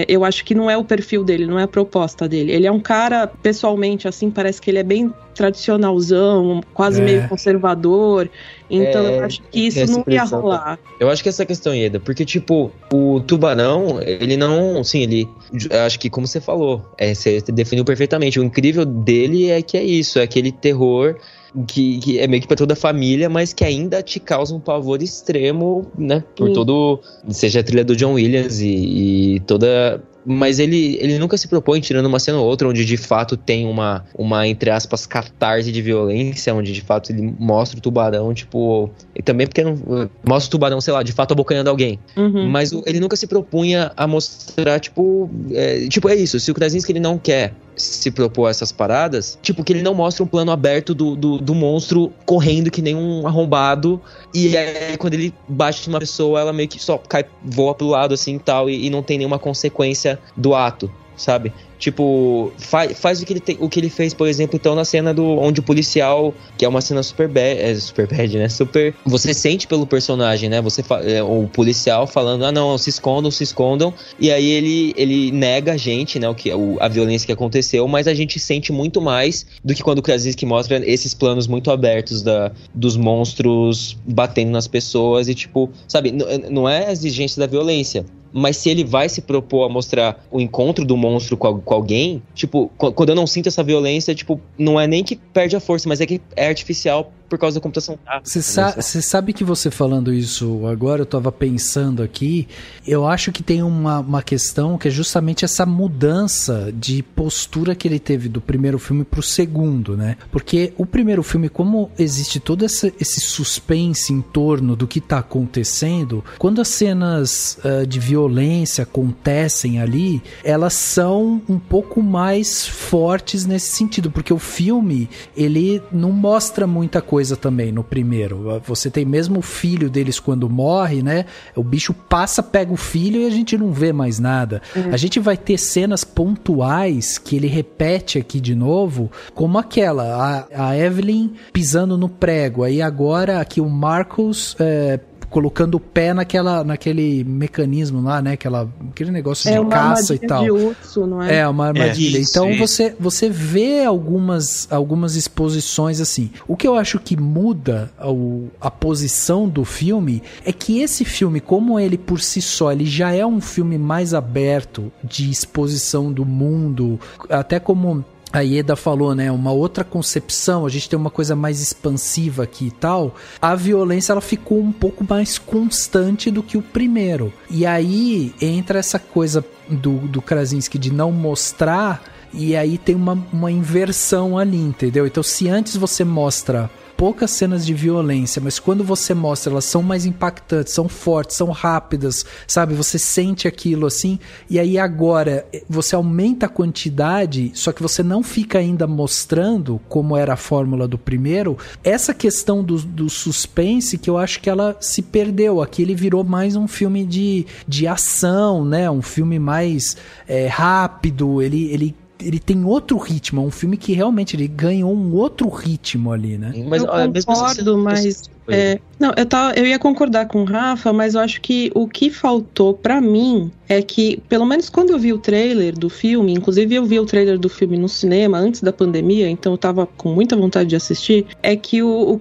eu acho que não é o perfil dele, não é a proposta dele. Ele é um cara, pessoalmente, assim, parece que ele é bem tradicionalzão, quase meio conservador, então eu acho que isso não ia rolar. Eu acho que essa questão, Ieda, porque, tipo, o Tubarão, ele não, sim, eu acho que, como você falou, você definiu perfeitamente, o incrível dele é que é isso, é aquele terror que é meio que pra toda a família, mas que ainda te causa um pavor extremo, né, por todo, seja a trilha do John Williams e toda... Mas ele nunca se propõe tirando uma cena ou outra onde de fato tem uma entre aspas, catarse de violência, onde de fato ele mostra o tubarão, tipo... E também porque não mostra o tubarão, sei lá, de fato abocanhando alguém. Uhum. Mas ele nunca se propunha a mostrar, tipo... é isso, se o Krasinski ele não quer se propor a essas paradas, tipo, que ele não mostra um plano aberto do monstro correndo que nem um arrombado, e aí quando ele bate numa pessoa, ela meio que só voa pro lado assim e tal, e não tem nenhuma consequência do ato, sabe? Tipo, faz o que ele fez, por exemplo, então na cena onde o policial, que é uma cena super bad, né? Super... Você sente pelo personagem, né? O policial falando, não, se escondam. E aí ele nega a gente, né? A violência que aconteceu, mas a gente sente muito mais do que quando o Krasinski mostra esses planos muito abertos dos monstros batendo nas pessoas e tipo, sabe? Não é a exigência da violência. Mas se ele vai se propor a mostrar o encontro do monstro com alguém, tipo, quando eu não sinto essa violência, tipo, não é nem que perde a força, mas é que é artificial por causa da computação. Você sabe que você falando isso agora, eu tava pensando aqui, eu acho que tem uma questão que é justamente essa mudança de postura que ele teve do primeiro filme pro segundo, né? Porque o primeiro filme, como existe todo esse suspense em torno do que tá acontecendo, quando as cenas de violência acontecem ali, elas são um pouco mais fortes nesse sentido, porque o filme, ele não mostra muita coisa. coisa também no primeiro. Você tem mesmo o filho deles quando morre, né? O bicho passa, pega o filho e a gente não vê mais nada. A gente vai ter cenas pontuais que ele repete aqui de novo, como aquela, a Evelyn pisando no prego, aí agora aqui o Marcus colocando o pé naquele mecanismo lá, né? Aquele negócio de caça e tal. É uma armadilha de urso, não é? É, uma armadilha. Isso, então isso. você vê algumas exposições assim. O que eu acho que muda a posição do filme é que esse filme, como ele por si só, ele já é um filme mais aberto de exposição do mundo, até como a Ieda falou, né, uma outra concepção, a gente tem uma coisa mais expansiva aqui e tal, a violência ela ficou um pouco mais constante do que o primeiro. E aí entra essa coisa do Krasinski de não mostrar, e aí tem uma inversão ali, entendeu? Então se antes você mostra poucas cenas de violência, mas quando você mostra, elas são mais impactantes, são fortes, são rápidas, sabe? Você sente aquilo assim, e aí agora você aumenta a quantidade, só que você não fica ainda mostrando como era a fórmula do primeiro. Essa questão do suspense, que eu acho que ela se perdeu. Aqui ele virou mais um filme de ação, né? Um filme mais rápido, ele tem outro ritmo, é um filme que realmente ele ganhou um outro ritmo ali, né? Mas, eu concordo, mas... eu ia concordar com o Rafa, mas eu acho que o que faltou pra mim é que, pelo menos quando eu vi o trailer do filme, inclusive eu vi o trailer do filme no cinema antes da pandemia, então eu tava com muita vontade de assistir, é que o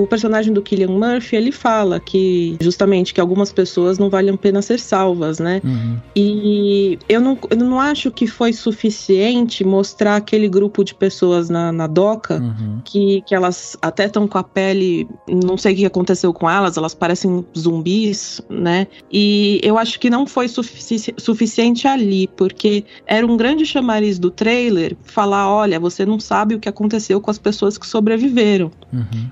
personagem do Cillian Murphy, ele fala que, justamente, que algumas pessoas não valem a pena ser salvas, né? Uhum. E eu não acho que foi suficiente mostrar aquele grupo de pessoas na doca, que elas até estão com a pele, não sei o que aconteceu com elas parecem zumbis, né? E eu acho que não foi suficiente ali, porque era um grande chamariz do trailer falar, olha, você não sabe o que aconteceu com as pessoas que sobreviveram.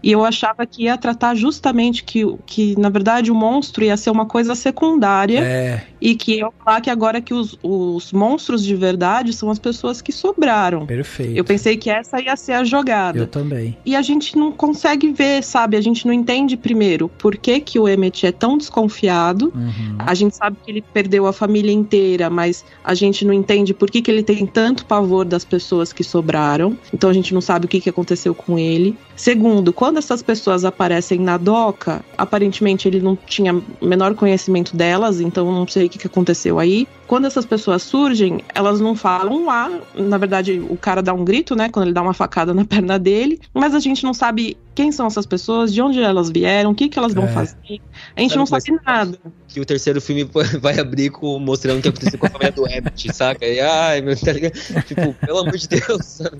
E eu achava que ia tratar justamente que na verdade o monstro ia ser uma coisa secundária, e que eu falar que agora que os monstros de verdade são as pessoas que sobraram. Perfeito. Eu pensei que essa ia ser a jogada. Eu também. E a gente não consegue ver, sabe? A gente não entende primeiro por que o Emmett é tão desconfiado. A gente sabe que ele perdeu a família inteira, mas a gente não entende por que ele tem tanto pavor das pessoas que sobraram. Então a gente não sabe o que aconteceu com ele. Segundo, quando essas pessoas aparecem na doca, aparentemente ele não tinha o menor conhecimento delas, então não sei o que aconteceu aí. Quando essas pessoas surgem, elas não falam lá. Na verdade, o cara dá um grito, né? Quando ele dá uma facada na perna dele. Mas a gente não sabe quem são essas pessoas, de onde elas vieram, o que elas vão fazer. A gente não sabe nada. Que o terceiro filme vai abrir mostrando o que aconteceu com a família do Emmett, saca? E, ai, meu, tá ligado? Tipo, pelo amor de Deus, sabe?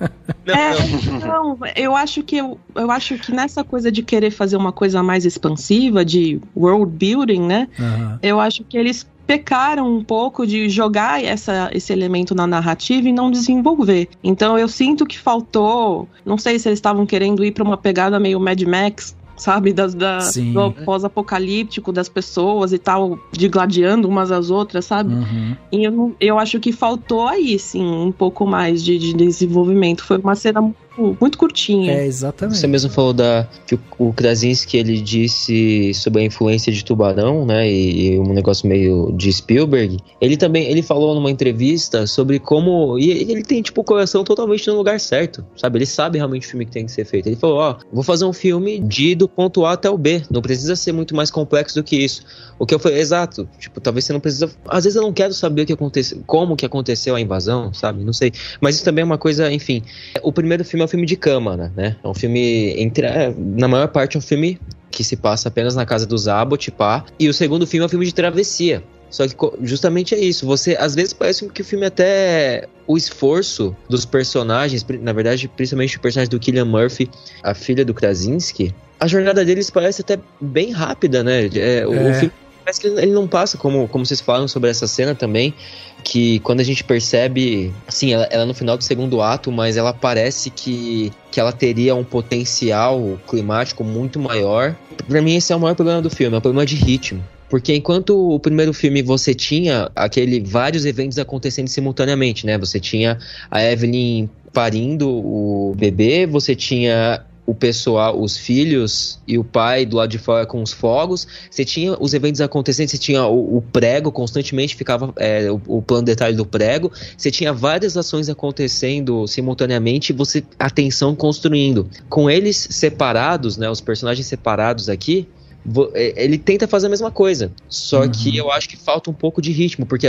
Não, eu acho que nessa coisa de querer fazer uma coisa mais expansiva, de world building, né? Eu acho que eles pecaram um pouco de jogar esse elemento na narrativa e não desenvolver. Então eu sinto que faltou, não sei se eles estavam querendo ir para uma pegada meio Mad Max, sabe, do pós-apocalíptico das pessoas e tal, digladiando umas às outras, sabe? E eu acho que faltou aí, sim, um pouco mais de desenvolvimento. Foi uma cena muito curtinha. Exatamente. Você mesmo falou que o Krasinski, ele disse sobre a influência de Tubarão, né, e um negócio meio de Spielberg. Ele falou numa entrevista sobre como, e ele tem, tipo, o coração totalmente no lugar certo, sabe? Ele sabe realmente o filme que tem que ser feito. Ele falou, vou fazer um filme do ponto A até o B, não precisa ser muito mais complexo do que isso. O que eu falei, exato, tipo, talvez você não precisa, às vezes eu não quero saber o que aconteceu, como que aconteceu a invasão, sabe? Não sei, mas isso também é uma coisa, enfim. O primeiro filme é um filme de câmara, né? É um filme, na maior parte é um filme que se passa apenas na casa dos Abbott, pá. E o segundo filme é um filme de travessia. Só que justamente é isso. Você, às vezes parece que o filme até... O esforço dos personagens, na verdade, principalmente o personagem do Cillian Murphy, a filha do Krasinski, a jornada deles parece até bem rápida, né? O filme parece que ele não passa, como vocês falaram sobre essa cena também, que quando a gente percebe, assim, ela no final do segundo ato, mas ela parece que ela teria um potencial climático muito maior. Pra mim esse é o maior problema do filme, é o problema de ritmo. Porque enquanto o primeiro filme você tinha vários eventos acontecendo simultaneamente, né? Você tinha a Evelyn parindo o bebê, você tinha o pessoal, os filhos e o pai do lado de fora com os fogos, você tinha os eventos acontecendo, você tinha o prego, constantemente ficava o plano de detalhe do prego, você tinha várias ações acontecendo simultaneamente, a tensão construindo. Com eles separados, né, os personagens separados aqui, ele tenta fazer a mesma coisa, só que eu acho que falta um pouco de ritmo, porque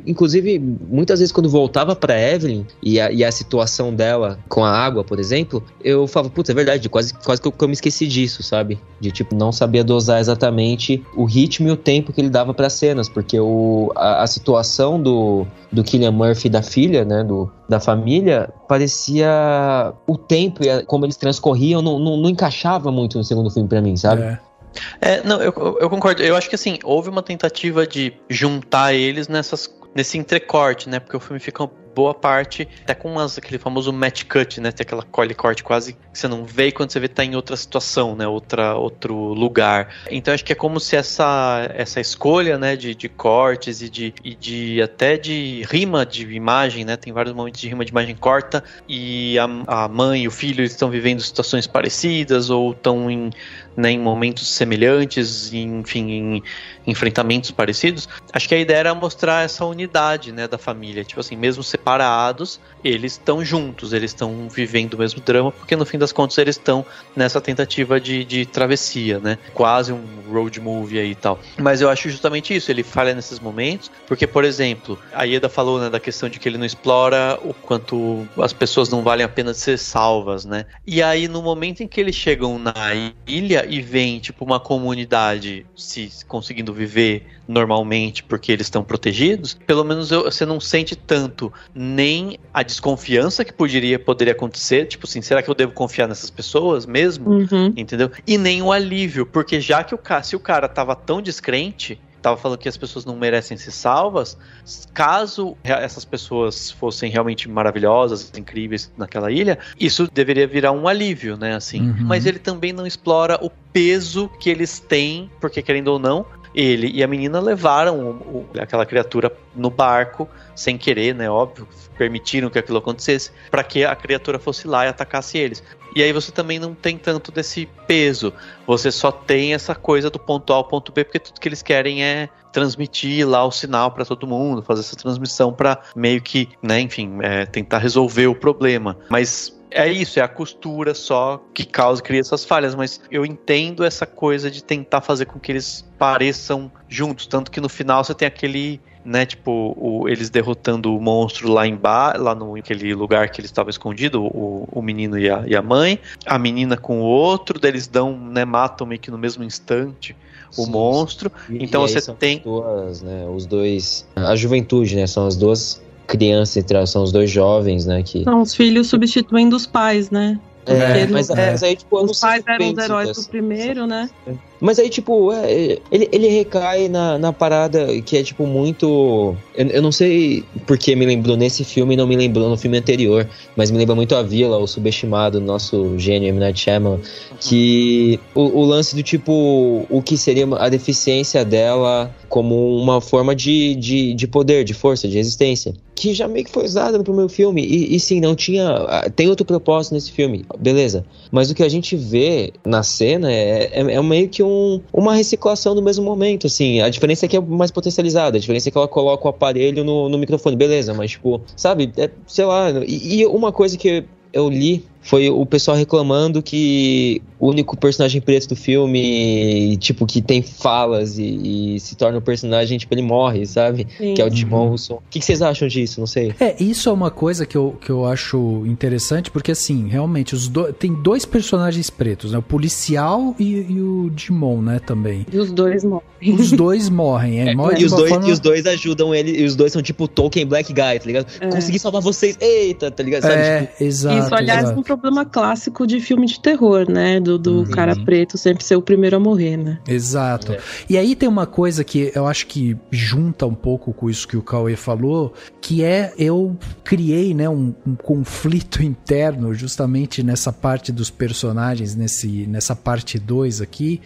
inclusive muitas vezes quando voltava pra Evelyn e a situação dela com a água, por exemplo, eu falava, putz, é verdade, quase que eu me esqueci disso, sabe? De tipo, não sabia dosar exatamente o ritmo e o tempo que ele dava pras cenas, porque a situação do Cillian Murphy e da filha, né, da família, parecia o tempo e como eles transcorriam não encaixava muito no segundo filme pra mim, sabe? Não, eu concordo. Eu acho que assim, houve uma tentativa de juntar eles nesse entrecorte, né? Porque o filme fica boa parte, até com aquele famoso match cut, né? Tem aquele corte quase que você não vê e quando você vê tá em outra situação, né? Outro lugar. Então acho que é como se essa escolha, né? De cortes e até de rima de imagem, né? Tem vários momentos de rima de imagem corta e a mãe e o filho estão vivendo situações parecidas ou estão em momentos semelhantes, enfim, em enfrentamentos parecidos. Acho que a ideia era mostrar essa unidade, né, da família. Tipo assim, mesmo separados, eles estão juntos, eles estão vivendo o mesmo drama, porque no fim das contas eles estão nessa tentativa de travessia, né? Quase um road movie aí e tal. Mas eu acho justamente isso, ele falha nesses momentos, porque, por exemplo, a Ieda falou, né, da questão de que ele não explora o quanto as pessoas não valem a pena ser salvas, né? E aí, no momento em que eles chegam na ilha e vem, tipo, uma comunidade se conseguindo viver normalmente porque eles estão protegidos, pelo menos você não sente tanto nem a desconfiança que poderia acontecer, tipo assim, será que eu devo confiar nessas pessoas mesmo? Entendeu? E nem o alívio, porque já que se o cara tava tão descrente, tava falando que as pessoas não merecem ser salvas, caso essas pessoas fossem realmente maravilhosas, incríveis naquela ilha, isso deveria virar um alívio, né, assim. Mas ele também não explora o peso que eles têm, porque querendo ou não, ele e a menina levaram aquela criatura no barco, sem querer, né, óbvio, permitiram que aquilo acontecesse, para que a criatura fosse lá e atacasse eles. E aí você também não tem tanto desse peso, você só tem essa coisa do ponto A ao ponto B, porque tudo que eles querem é transmitir lá o sinal para todo mundo, fazer essa transmissão para meio que, né, enfim, tentar resolver o problema. Mas é isso, é a costura só que cria essas falhas, mas eu entendo essa coisa de tentar fazer com que eles pareçam juntos, tanto que no final você tem aquele, né, tipo, eles derrotando o monstro lá naquele lugar que eles estavam escondidos, o menino e a mãe, a menina com o outro, daí eles matam meio que no mesmo instante o monstro, então você tem né, os dois, a juventude, né, são as duas crianças, são os dois jovens, né, que são os filhos substituindo os pais, né? Mas aí, tipo, os pais eram os heróis do primeiro, né? Mas aí, tipo, ele recai na parada que é, tipo, muito... Eu não sei porque me lembrou nesse filme e não me lembrou no filme anterior, mas me lembra muito a Vila, o subestimado, nosso gênio M. Night Shyamalan, que o lance do, tipo, o que seria a deficiência dela como uma forma de poder, de força, de resistência, que já meio que foi usada no primeiro filme, e sim, não tinha... Tem outro propósito nesse filme, beleza, mas o que a gente vê na cena é meio que uma reciclação do mesmo momento, assim. A diferença é que é mais potencializada, a diferença é que ela coloca o aparelho no microfone, beleza, mas, tipo, sabe, sei lá, e uma coisa que eu li foi o pessoal reclamando que o único personagem preto do filme, tipo, que tem falas e se torna um personagem, tipo, ele morre, sabe? Sim. Que é o Jim Morrison. O que vocês acham disso? Não sei. Isso é uma coisa que eu acho interessante, porque, assim, realmente, tem dois personagens pretos, né? O policial e o Jimon, né, também. E os dois morrem. Os dois morrem. E os dois ajudam ele, e os dois são, tipo, Tolkien Black Guy, tá ligado? Consegui salvar vocês, eita, tá ligado? Sabe, tipo, exato. Isso, aliás, é um problema clássico de filme de terror, né? Do cara preto sempre ser o primeiro a morrer, né? Exato. E aí tem uma coisa que eu acho que junta um pouco com isso que o Cauê falou, que eu criei, né, um conflito interno justamente nessa parte dos personagens, nessa parte 2 aqui,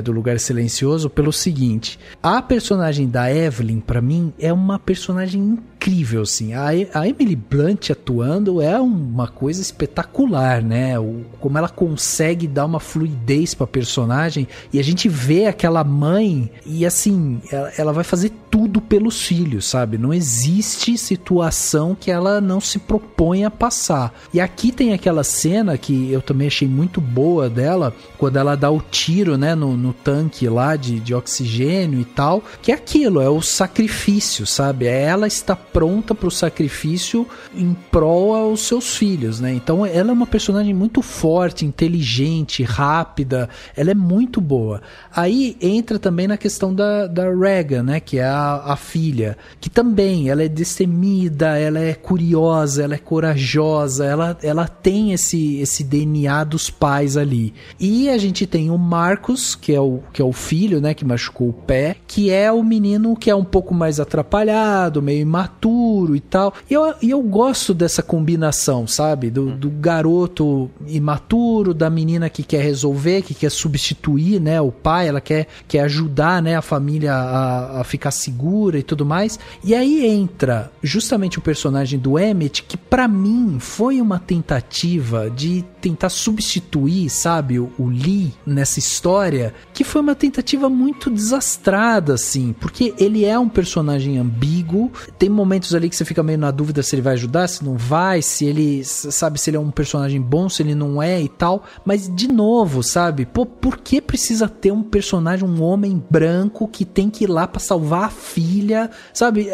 do Lugar Silencioso, pelo seguinte: a personagem da Evelyn, pra mim, é uma personagem incrível, incrível, assim. A Emily Blunt atuando é uma coisa espetacular, né? Como ela consegue dar uma fluidez pra personagem, e a gente vê aquela mãe e, assim, ela vai fazer tudo pelos filhos, sabe? Não existe situação que ela não se propõe a passar. E aqui tem aquela cena que eu também achei muito boa dela, quando ela dá o tiro, né, no tanque lá de oxigênio e tal, que é aquilo, é o sacrifício, sabe? Ela está pronta pro sacrifício em prol aos seus filhos, né? Então ela é uma personagem muito forte, inteligente, rápida, ela é muito boa. Aí entra também na questão da Regan, né, que é a filha, que também, ela é destemida, ela é curiosa, ela é corajosa, ela tem esse DNA dos pais ali. E a gente tem o Marcus, que é o filho, né, que machucou o pé, que é o menino que é um pouco mais atrapalhado, meio imaturo e tal. E eu gosto dessa combinação, sabe? Do garoto imaturo, da menina que quer resolver, que quer substituir, né, o pai, ela quer ajudar, né, a família a ficar segura e tudo mais. E aí entra justamente o personagem do Emmett, que pra mim foi uma tentativa de tentar substituir, sabe, o Lee nessa história, que foi uma tentativa muito desastrada, assim, porque ele é um personagem ambíguo, tem momentos ali que você fica meio na dúvida se ele vai ajudar, se não vai, se ele, sabe, se ele é um personagem bom, se ele não é e tal, mas de novo, sabe, pô, por que precisa ter um personagem, um homem branco que tem que ir lá pra salvar a filha, sabe,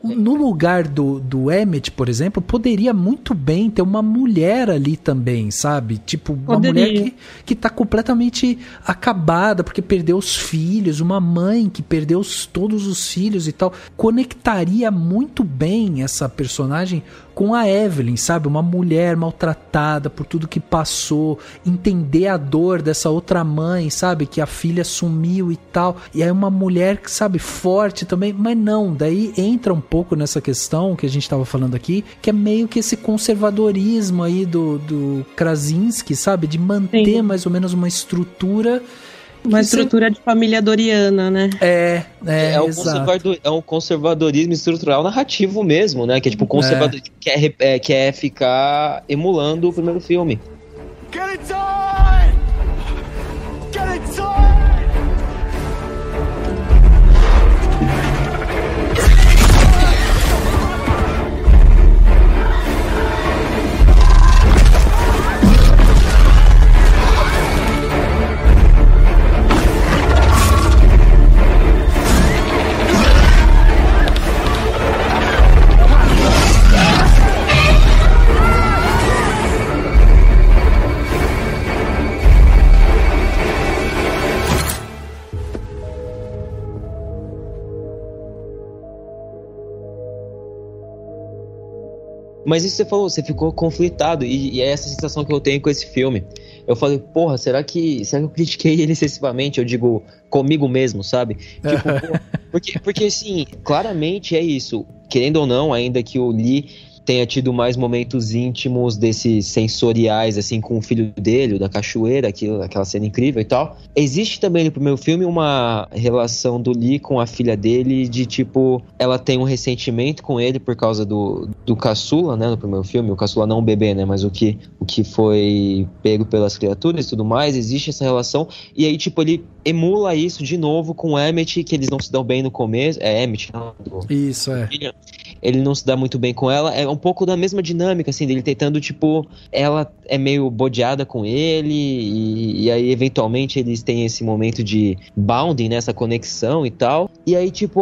no lugar do Emmett, por exemplo, poderia muito bem ter uma mulher ali também, sabe, tipo, uma mulher que tá completamente acabada porque perdeu os filhos, uma mãe que perdeu todos os filhos e tal, conectaria muito bem essa personagem com a Evelyn, sabe? Uma mulher maltratada por tudo que passou, entender a dor dessa outra mãe, sabe? Que a filha sumiu e tal, e aí uma mulher, sabe, forte também, mas não, daí entra um pouco nessa questão que a gente tava falando aqui, que é meio que esse conservadorismo aí do Krasinski, sabe? De manter mais ou menos uma estrutura. Uma estrutura de família doriana, né? É um conservadorismo estrutural narrativo mesmo, né? Que é tipo o conservadorismo quer ficar emulando o primeiro filme. Get inside! Get inside! Mas isso você falou, você ficou conflitado, e é essa sensação que eu tenho com esse filme. Eu falei, porra, será que eu critiquei ele excessivamente? Eu digo, comigo mesmo, sabe? Tipo, porque assim, claramente é isso. Querendo ou não, ainda que o Lee tenha tido mais momentos íntimos desses sensoriais, assim, com o filho dele, o da cachoeira, aquela cena incrível e tal. Existe também no primeiro filme uma relação do Lee com a filha dele, de tipo, ela tem um ressentimento com ele por causa do caçula, né, no primeiro filme, o caçula não o bebê, né, mas o que foi pego pelas criaturas e tudo mais, existe essa relação, e aí, tipo, ele emula isso de novo com o Emmett, que eles não se dão bem no começo, Emmett, não, isso, ele não se dá muito bem com ela, é um pouco da mesma dinâmica, assim, dele tentando, tipo, ela é meio bodeada com ele, e aí, eventualmente, eles têm esse momento de bounding, né, essa conexão e tal, e aí, tipo,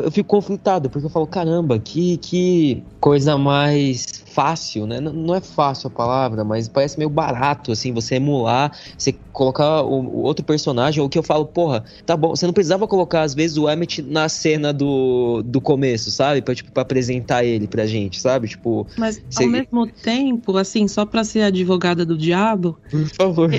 eu fico conflitado, porque eu falo, caramba, que coisa mais fácil, né, não é fácil a palavra, mas parece meio barato, assim, você emular, você colocar o outro personagem, o que eu falo, porra, tá bom, você não precisava colocar, às vezes, o Emmett na cena do começo, sabe, pra apresentar ele pra gente, sabe? sabe? Tipo... Mas, ao mesmo tempo, assim, só pra ser advogada do diabo... Por favor.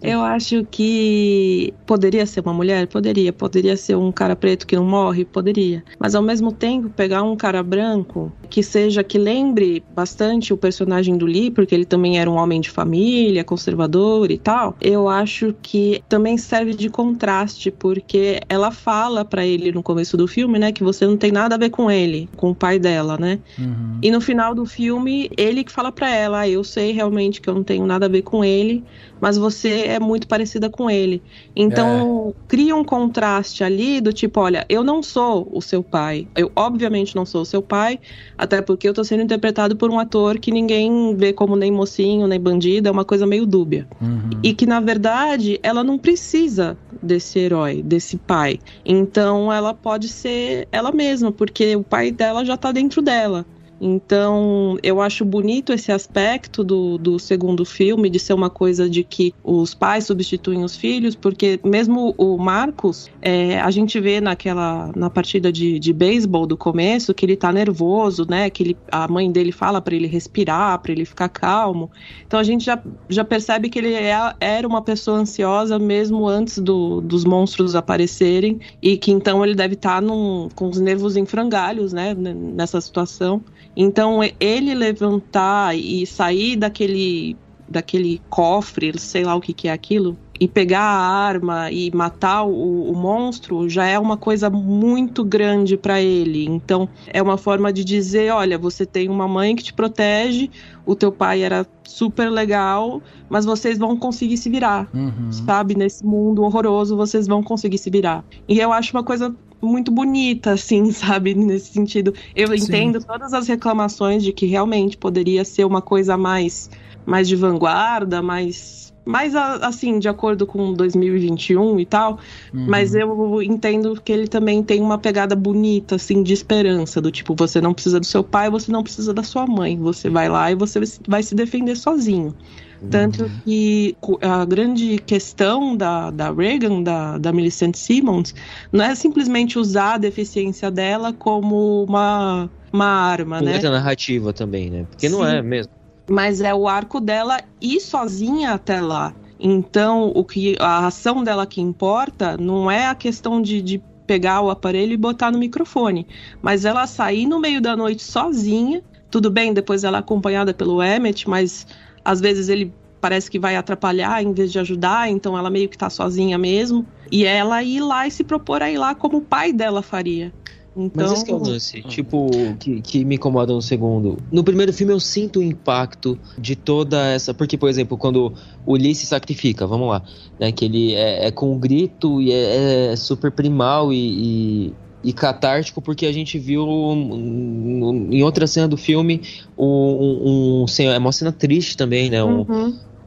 Eu acho que poderia ser uma mulher? Poderia ser um cara preto que não morre? Poderia. Mas, ao mesmo tempo, pegar um cara branco que lembre bastante o personagem do Lee, porque ele também era um homem de família, conservador e tal, eu acho que também serve de contraste, porque ela fala pra ele no começo do filme, né, que você não tem nada a ver com ele, com o pai dela, né? Uhum. E no final do filme, ele que fala pra ela, eu sei realmente que eu não tenho nada a ver com ele, mas você é muito parecida com ele. Então, cria um contraste ali do tipo, olha, eu não sou o seu pai. Eu, obviamente, não sou o seu pai, até porque eu tô sendo interpretado por um ator que ninguém vê como nem mocinho, nem bandido, é uma coisa meio dúbia. Uhum. E que, na verdade, ela não precisa desse herói, desse pai. Então, ela pode ser ela mesma, porque o pai dela já tá dentro dela. Então, eu acho bonito esse aspecto do segundo filme, de ser uma coisa de que os pais substituem os filhos, porque mesmo o Marcos, a gente vê na partida de beisebol do começo, que ele tá nervoso, né, que a mãe dele fala pra ele respirar, pra ele ficar calmo. Então a gente já percebe que ele era uma pessoa ansiosa mesmo antes dos monstros aparecerem, e que então ele deve estar com os nervos em frangalhos, né, nessa situação. Então, ele levantar e sair daquele cofre, sei lá o que é aquilo, e pegar a arma e matar o monstro, já é uma coisa muito grande para ele. Então, é uma forma de dizer, olha, você tem uma mãe que te protege, o teu pai era super legal, mas vocês vão conseguir se virar, sabe? Nesse mundo horroroso, vocês vão conseguir se virar. E eu acho uma coisa muito bonita, assim, sabe, nesse sentido. Eu entendo todas as reclamações de que realmente poderia ser uma coisa mais de vanguarda, mais assim, de acordo com 2021 e tal, mas eu entendo que ele também tem uma pegada bonita, assim, de esperança, do tipo, você não precisa do seu pai, você não precisa da sua mãe, você vai lá e você vai se defender sozinho. Tanto que a grande questão da Regan, da Millicent Simmons, não é simplesmente usar a deficiência dela como uma arma, né? Muita narrativa também, né? Porque não é mesmo. Mas é o arco dela ir sozinha até lá. Então, a ação dela que importa não é a questão de pegar o aparelho e botar no microfone, mas ela sair no meio da noite sozinha. Tudo bem, depois ela é acompanhada pelo Emmett, mas às vezes ele parece que vai atrapalhar em vez de ajudar, então ela meio que tá sozinha mesmo. E ela ir lá e se propor a ir lá como o pai dela faria. Então... Mas esse que é o lance, tipo, que me incomoda um segundo. No primeiro filme eu sinto o impacto de toda essa... Porque, por exemplo, quando o Lee se sacrifica, vamos lá, né, que ele é com um grito e é super primal e catártico, porque a gente viu em outra cena do filme um senhor, é uma cena triste também, né?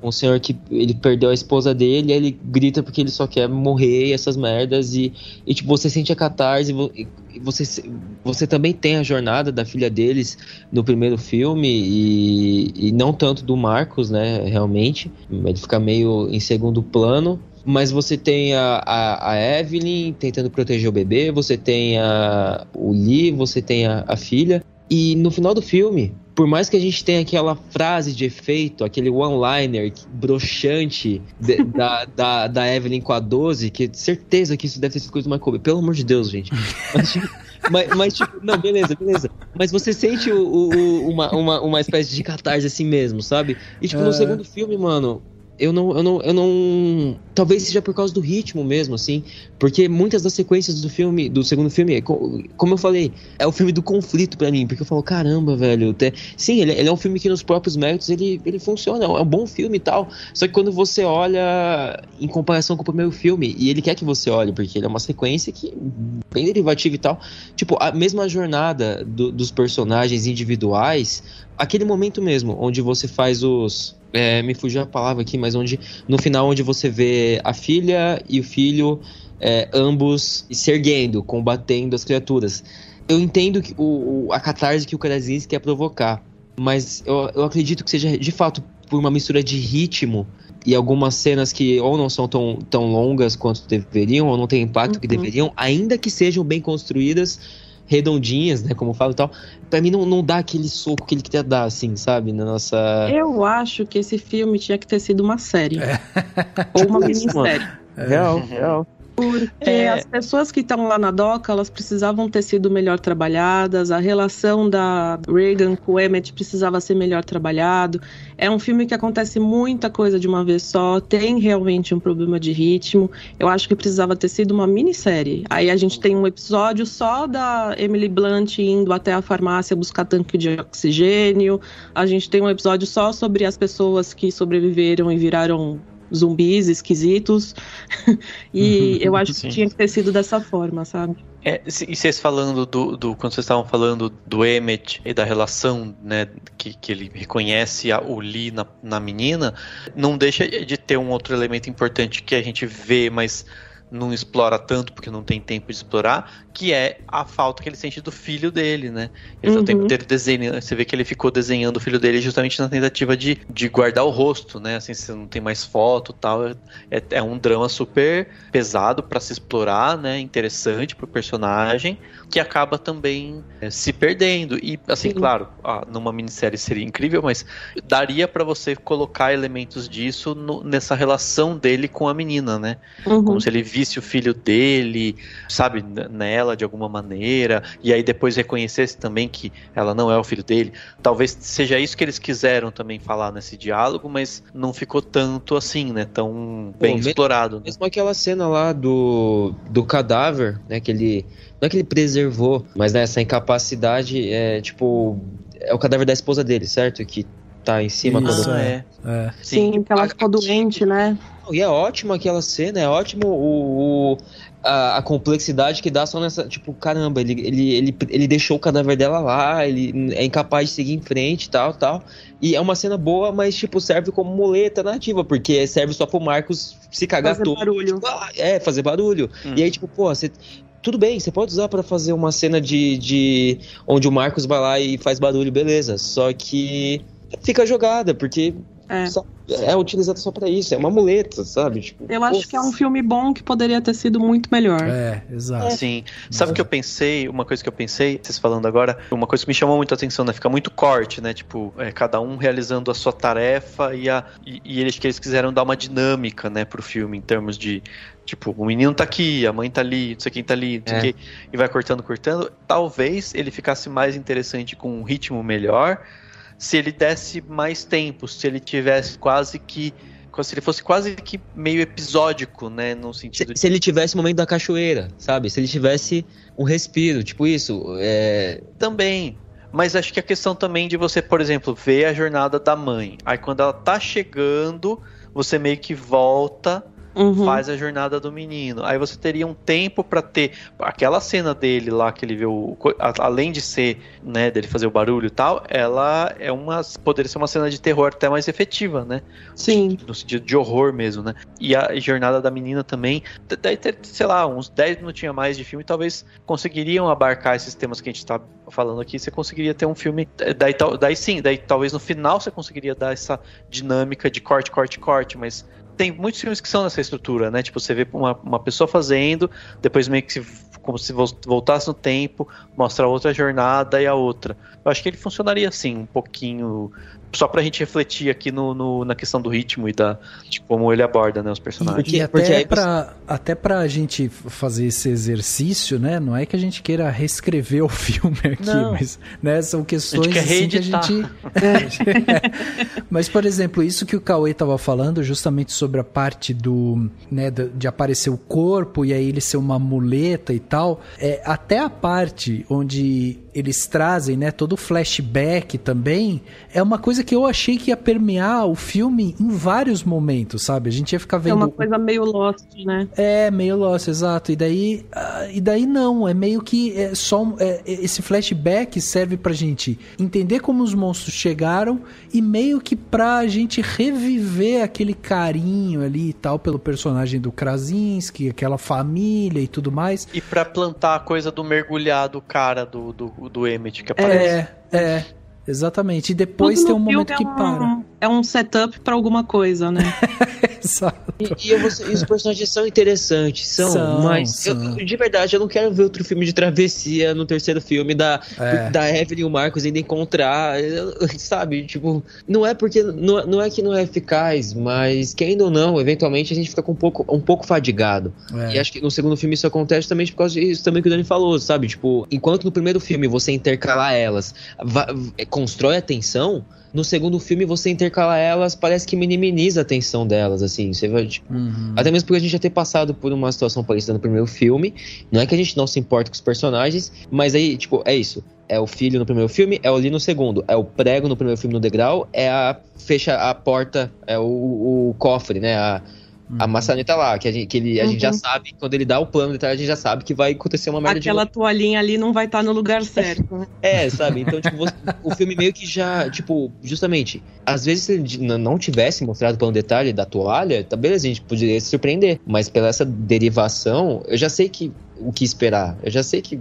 Um senhor que ele perdeu a esposa dele, e ele grita porque ele só quer morrer e essas merdas, e tipo, você sente a catarse, e você também tem a jornada da filha deles no primeiro filme, e não tanto do Marcos, né, realmente, ele fica meio em segundo plano. Mas você tem a Evelyn tentando proteger o bebê, você tem o Lee, você tem a filha. E no final do filme, por mais que a gente tenha aquela frase de efeito, aquele one-liner broxante da Evelyn com a 12, que certeza que isso deve ter sido coisa do Michael Bay. Pelo amor de Deus, gente. Mas tipo, não, beleza. Mas você sente uma espécie de catarse assim mesmo, sabe? E tipo, no segundo filme, mano... Eu não... Talvez seja por causa do ritmo mesmo, assim. Porque muitas das sequências do segundo filme, como eu falei, é o filme do conflito pra mim. Porque eu falo, caramba, velho. Sim, ele é um filme que nos próprios méritos ele funciona. É um bom filme e tal. Só que quando você olha em comparação com o primeiro filme, e ele quer que você olhe, porque ele é uma sequência que bem derivativa e tal. Tipo, a mesma jornada dos personagens individuais, aquele momento mesmo, onde você faz me fugiu a palavra aqui, mas no final onde você vê a filha e o filho ambos se erguendo, combatendo as criaturas. Eu entendo que a catarse que o Krasinski quer provocar, mas eu acredito que seja de fato por uma mistura de ritmo e algumas cenas que ou não são tão longas quanto deveriam, ou não têm impacto que deveriam, ainda que sejam bem construídas. redondinhas, né, como eu falo e tal, pra mim não dá aquele soco que ele queria dar, assim, sabe, na nossa... Eu acho que esse filme tinha que ter sido uma série. Ou uma minissérie. Real. Porque as pessoas que estão lá na DOCA, elas precisavam ter sido melhor trabalhadas, a relação da Regan com o Emmett precisava ser melhor trabalhado. É um filme que acontece muita coisa de uma vez só, tem realmente um problema de ritmo. Eu acho que precisava ter sido uma minissérie. Aí a gente tem um episódio só da Emily Blunt indo até a farmácia buscar tanque de oxigênio. A gente tem um episódio só sobre as pessoas que sobreviveram e viraram zumbis esquisitos. E eu acho que tinha que ter sido dessa forma, sabe? E vocês falando quando vocês estavam falando do Emmett e da relação, né, que ele reconhece o Lee na menina, não deixa de ter um outro elemento importante que a gente vê, mas não explora tanto porque não tem tempo de explorar, que é a falta que ele sente do filho dele, né? Ele tá o tempo inteiro desenhando, você vê que ele ficou desenhando o filho dele justamente na tentativa de guardar o rosto, né? Assim, você não tem mais foto e tal, é um drama super pesado pra se explorar, né? Interessante pro personagem, que acaba também se perdendo. E, assim, claro, numa minissérie seria incrível, mas daria pra você colocar elementos disso nessa relação dele com a menina, né? Como se ele visse o filho dele, sabe, nela de alguma maneira, e aí depois reconhecesse também que ela não é o filho dele. Talvez seja isso que eles quiseram também falar nesse diálogo, mas não ficou tanto assim, né, tão bem explorado. Né? Mesmo aquela cena lá do cadáver, né, que ele, não é que ele preservou, mas né, essa incapacidade é o cadáver da esposa dele, certo? Que tá em cima. Isso, quando... Sim, que ela ficou doente, né? E é ótimo aquela cena, é ótimo a complexidade que dá só nessa, tipo, caramba, ele deixou o cadáver dela lá, ele é incapaz de seguir em frente e tal. E é uma cena boa, mas, tipo, serve como muleta narrativa, porque serve só pro Marcos se cagar todo. Fazer barulho. Fazer barulho. E aí, tipo, tudo bem, você pode usar pra fazer uma cena de onde o Marcos vai lá e faz barulho, beleza. Só que fica jogada, porque é utilizado só pra isso, é uma muleta, sabe? Tipo, eu acho que é um filme bom que poderia ter sido muito melhor. Exato. Sim. Sabe o que eu pensei? Uma coisa que eu pensei, vocês falando agora, uma coisa que me chamou muito a atenção, né? Fica muito corte, né? Tipo, cada um realizando a sua tarefa e eles quiseram dar uma dinâmica, né, pro filme, em termos de tipo, o menino tá aqui, a mãe tá ali, não sei quem tá ali, não sei o quê, e vai cortando. Talvez ele ficasse mais interessante com um ritmo melhor se ele desse mais tempo, se ele tivesse se ele fosse quase que meio episódico, né, no sentido se ele tivesse o momento da cachoeira, sabe? Se ele tivesse um respiro, tipo isso, Também, mas acho que a questão também de você, por exemplo, ver a jornada da mãe, aí quando ela tá chegando, você meio que volta... faz a jornada do menino. Aí você teria um tempo pra ter aquela cena dele lá que ele vê além de ser, né, dele fazer o barulho e tal, ela poderia ser uma cena de terror até mais efetiva, né? Sim. No sentido de horror mesmo, né? E a jornada da menina também, daí ter, sei lá, uns 10 minutinhos a mais de filme, talvez conseguiriam abarcar esses temas que a gente tá falando aqui, você conseguiria ter um filme, daí talvez no final você conseguiria dar essa dinâmica de corte, mas tem muitos filmes que são nessa estrutura, né? Tipo, você vê uma pessoa fazendo, depois meio que como se voltasse no tempo, mostra a outra jornada e a outra. Eu acho que ele funcionaria assim, um pouquinho, só pra gente refletir aqui na questão do ritmo e de como ele aborda, né, os personagens. E até pra gente fazer esse exercício, né, não é que a gente queira reescrever o filme aqui, mas, né, são questões assim que a gente... Mas, por exemplo, isso que o Cauê tava falando, justamente sobre a parte de aparecer o corpo e aí ele ser uma muleta e tal, até a parte onde eles trazem, né, todo o flashback também, é uma coisa que eu achei que ia permear o filme em vários momentos, sabe? A gente ia ficar vendo... É uma coisa meio Lost, né? Meio Lost, exato. E daí não, é meio que esse flashback serve pra gente entender como os monstros chegaram e meio que pra gente reviver aquele carinho ali e tal pelo personagem do Krasinski, aquela família e tudo mais. E pra plantar a coisa do mergulhar do cara do Emmett que aparece. Exatamente. E depois tem um momento que para. É um setup pra alguma coisa, né? Exato. E os personagens são interessantes, mas de verdade, eu não quero ver outro filme de travessia no terceiro filme da Evelyn e o Marcos ainda encontrar, sabe? Tipo, não é porque não é que não é eficaz, mas querendo ou não, eventualmente a gente fica um pouco fadigado. E acho que no segundo filme isso acontece também por causa disso também que o Dani falou, sabe? Tipo, enquanto no primeiro filme você intercalar elas, constrói a tensão, no segundo filme você intercalar elas, parece que minimiza a tensão delas, assim, você vai, tipo, até mesmo porque a gente já ter passado por uma situação parecida no primeiro filme, não é que a gente não se importa com os personagens, mas aí, tipo, é isso, é o filho no primeiro filme, é o Lee no segundo, é o prego no primeiro filme no degrau, fecha a porta, é o cofre, né, a maçaneta lá, que a gente já sabe, quando ele dá o plano de trás, a gente já sabe que vai acontecer uma merda. Aquela toalhinha ali não vai estar no lugar certo, né? Sabe? Então, tipo, o filme meio que já, tipo, justamente, às vezes se ele não tivesse mostrado o plano de detalhe da toalha, tá beleza, a gente poderia se surpreender. Mas pela essa derivação, eu já sei o que esperar. Eu já sei que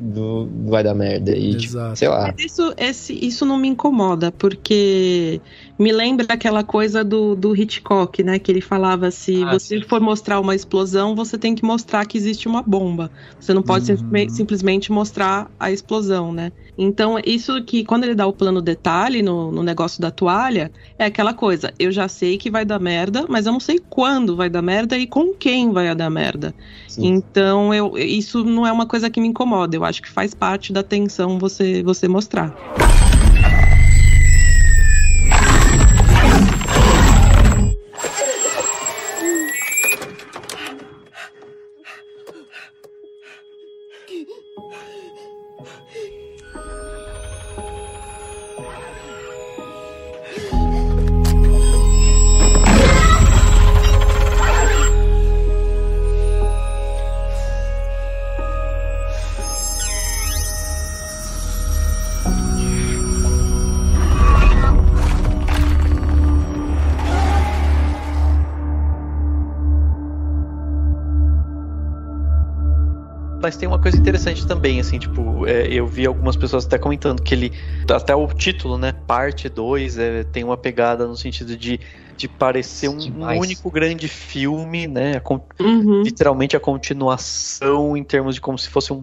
vai dar merda. E, tipo, sei lá. Mas isso não me incomoda, porque me lembra aquela coisa do Hitchcock, né? Que ele falava, se você for mostrar uma explosão, você tem que mostrar que existe uma bomba. Você não pode simplesmente mostrar a explosão, né? Então, isso que quando ele dá o plano detalhe no negócio da toalha, é aquela coisa, eu já sei que vai dar merda, mas eu não sei quando vai dar merda e com quem vai dar merda. Sim. Então, isso não é uma coisa que me incomoda, eu acho que faz parte da tensão você mostrar. Mas tem uma coisa interessante também, assim, tipo, eu vi algumas pessoas até comentando que ele, até o título, né, parte 2, tem uma pegada no sentido de parecer um único grande filme, né, literalmente a continuação em termos de como se fosse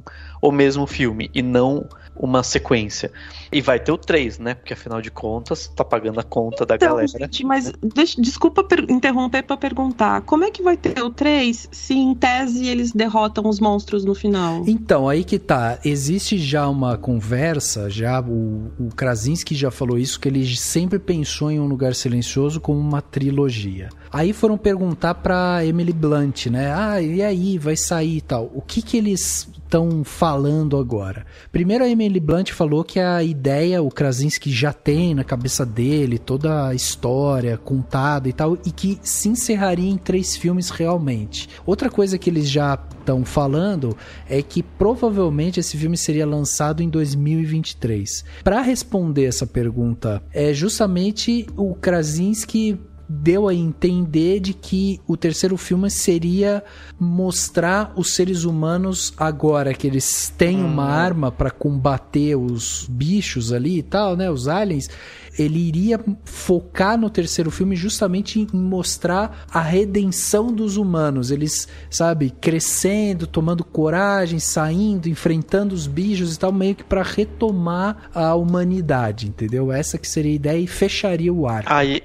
o mesmo filme, e não uma sequência. E vai ter o 3, né, porque afinal de contas, tá pagando a conta da galera. Gente, mas desculpa interromper pra perguntar, como é que vai ter o 3 se em tese eles derrotam os monstros no final? Então, aí que tá, existe já uma conversa, já o Krasinski já falou isso, que ele sempre pensou em Um Lugar Silencioso como uma trilogia. Aí foram perguntar pra Emily Blunt, né, e aí, vai sair e tal, o que eles estão falando agora? Primeiro a Emily Blunt falou que a ideia o Krasinski já tem na cabeça dele, toda a história contada e tal, e que se encerraria em 3 filmes realmente. Outra coisa que eles já estão falando é que provavelmente esse filme seria lançado em 2023. Para responder essa pergunta, é justamente o Krasinski deu a entender de que o terceiro filme seria mostrar os seres humanos agora que eles têm uma arma para combater os bichos ali e tal, né, os aliens. Ele iria focar no terceiro filme justamente em mostrar a redenção dos humanos. Eles, sabe, crescendo, tomando coragem, saindo, enfrentando os bichos e tal, meio que para retomar a humanidade, entendeu? Essa que seria a ideia e fecharia o arco. Aí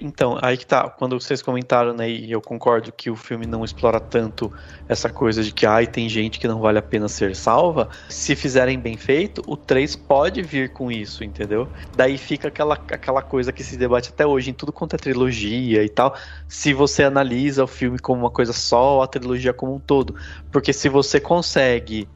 que tá. Quando vocês comentaram, né, e eu concordo que o filme não explora tanto essa coisa de que tem gente que não vale a pena ser salva, se fizerem bem feito, o 3 pode vir com isso, entendeu? Daí fica aquela coisa que se debate até hoje em tudo quanto é trilogia e tal, se você analisa o filme como uma coisa só, a trilogia como um todo, porque se você conseguir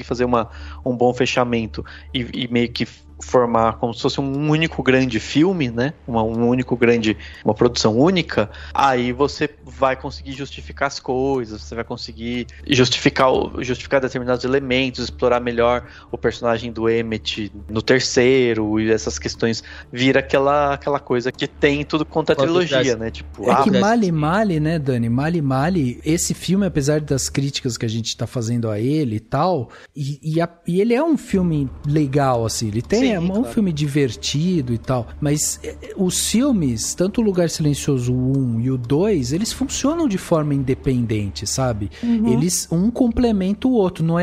fazer um bom fechamento e meio que formar como se fosse um único grande filme, né, uma produção única, aí você vai conseguir justificar as coisas, você vai conseguir justificar determinados elementos, explorar melhor o personagem do Emmett no terceiro, e essas questões vira aquela coisa que tem tudo quanto a trilogia, né, tipo... que Mali, né, Dani, Mali, esse filme, apesar das críticas que a gente tá fazendo a ele e tal, e ele é um filme legal, assim, ele tem é um filme divertido e tal, mas os filmes, tanto o Lugar Silencioso 1 e o 2, eles funcionam de forma independente, sabe? Eles, um complementa o outro, não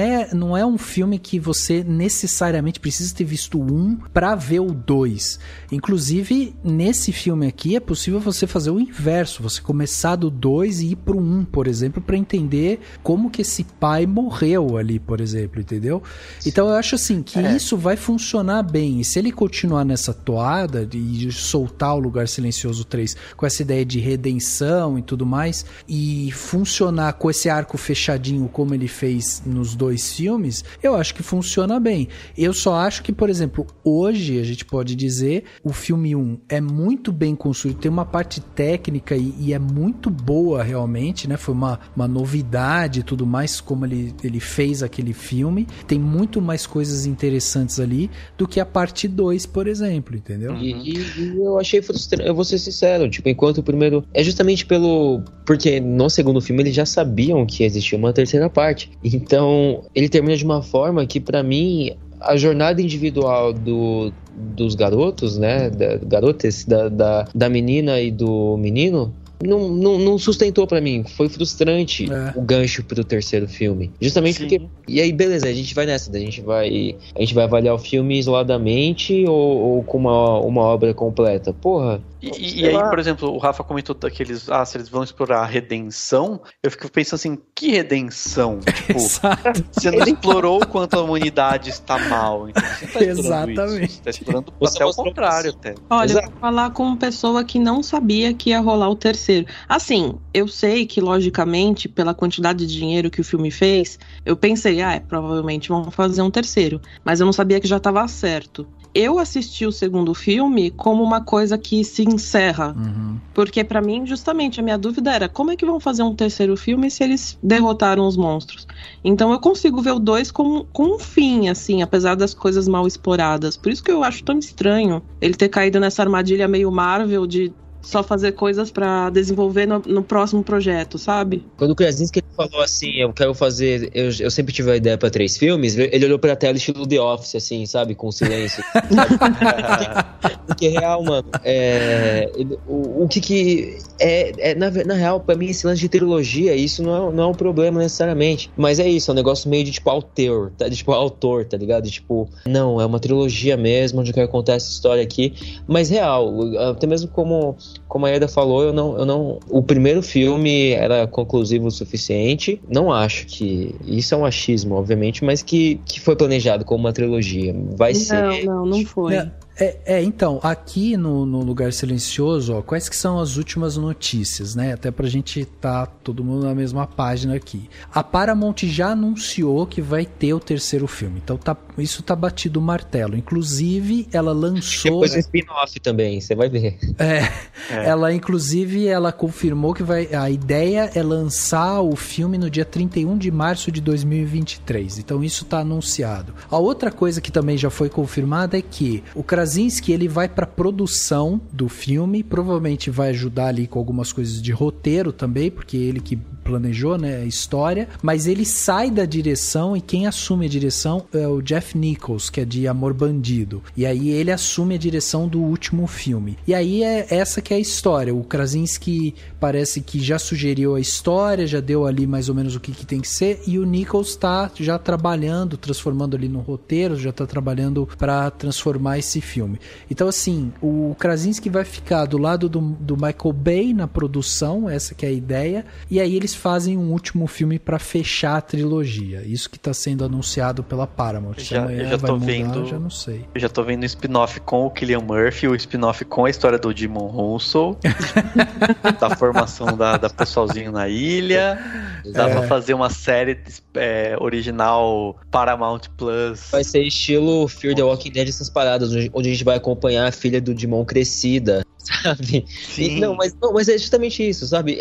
é um filme que você necessariamente precisa ter visto o 1 pra ver o 2. Inclusive, nesse filme aqui, é possível você fazer o inverso, você começar do 2 e ir pro 1, por exemplo, pra entender como que esse pai morreu ali, por exemplo, entendeu? Então eu acho assim, que isso vai funcionar bem, e se ele continuar nessa toada de soltar o Lugar Silencioso 3 com essa ideia de redenção e tudo mais, e funcionar com esse arco fechadinho como ele fez nos 2 filmes, eu acho que funciona bem. Eu só acho que, por exemplo, hoje a gente pode dizer, o filme 1 é muito bem construído, tem uma parte técnica e é muito boa realmente, né? Foi uma novidade e tudo mais, como ele fez aquele filme. Tem muito mais coisas interessantes ali do que a parte 2, por exemplo, entendeu? E eu achei frustrante, eu vou ser sincero, tipo, enquanto o primeiro... É justamente porque no segundo filme eles já sabiam que existia uma terceira parte. Então, ele termina de uma forma que, pra mim, a jornada individual dos garotos, né, da menina e do menino, não sustentou pra mim. Foi frustrante o gancho pro terceiro filme. Justamente porque... E aí, beleza, a gente vai nessa. A gente vai avaliar o filme isoladamente ou com uma obra completa. Porra... E aí, por exemplo, o Rafa comentou daqueles... se eles vão explorar a redenção, eu fico pensando assim, que redenção? Tipo, você não explorou o quanto a humanidade está mal. Então você tá explorando isso. Você tá explorando até o contrário. Até. Olha, eu vou falar com uma pessoa que não sabia que ia rolar o terceiro. Assim, eu sei que, logicamente, pela quantidade de dinheiro que o filme fez, eu pensei, provavelmente vão fazer um terceiro. Mas eu não sabia que já estava certo. Eu assisti o segundo filme como uma coisa que se encerra. Porque pra mim, justamente, a minha dúvida era como é que vão fazer um terceiro filme se eles derrotaram os monstros? Então eu consigo ver o 2 com um fim, assim, apesar das coisas mal exploradas. Por isso que eu acho tão estranho ele ter caído nessa armadilha meio Marvel de só fazer coisas pra desenvolver no próximo projeto, sabe? Quando o Krasinski falou assim, eu quero fazer... Eu sempre tive a ideia pra 3 filmes, ele olhou pra tela estilo The Office, assim, sabe? Com silêncio. Porque real, mano, o que na real, pra mim, esse lance de trilogia, isso não é um problema necessariamente. Mas é isso, é um negócio meio de, tipo, autor, tá ligado? Tipo, não, é uma trilogia mesmo, onde eu quero contar essa história aqui. Mas real, até mesmo como a Eda falou, o primeiro filme era conclusivo o suficiente. Não acho que... Isso é um achismo, obviamente, mas que foi planejado como uma trilogia. Vai ser... Não foi. Então, aqui no Lugar Silencioso, quais que são as últimas notícias, né? Até pra gente tá todo mundo na mesma página aqui. A Paramount já anunciou que vai ter o terceiro filme, então isso tá batido o martelo. Inclusive, ela lançou... Depois um spin-off também, você vai ver. Ela confirmou que a ideia é lançar o filme no dia 31 de março de 2023, então isso tá anunciado. A outra coisa que também já foi confirmada é que o Krasinski, ele vai pra produção do filme, provavelmente vai ajudar ali com algumas coisas de roteiro também, porque ele que planejou, né, a história, mas ele sai da direção e quem assume a direção é o Jeff Nichols, que é de Amor Bandido, e aí ele assume a direção do último filme. E aí é essa que é a história. O Krasinski parece que já sugeriu a história, já deu ali mais ou menos o que tem que ser, e o Nichols tá já trabalhando, transformando ali no roteiro, já tá trabalhando pra transformar esse filme. Então assim, o Krasinski vai ficar do lado do Michael Bay na produção, essa que é a ideia, e aí eles fazem um último filme pra fechar a trilogia. Isso que tá sendo anunciado pela Paramount. Eu já não sei. Eu já tô vendo um spin-off com o Cillian Murphy, o spin-off com a história do Jimon Hounsou, da formação da pessoalzinho na ilha. Dá pra fazer uma série original Paramount Plus. Vai ser estilo Fear the Walking Dead, essas paradas, onde a gente vai acompanhar a filha do Jimon crescida, sabe? Mas é justamente isso, sabe?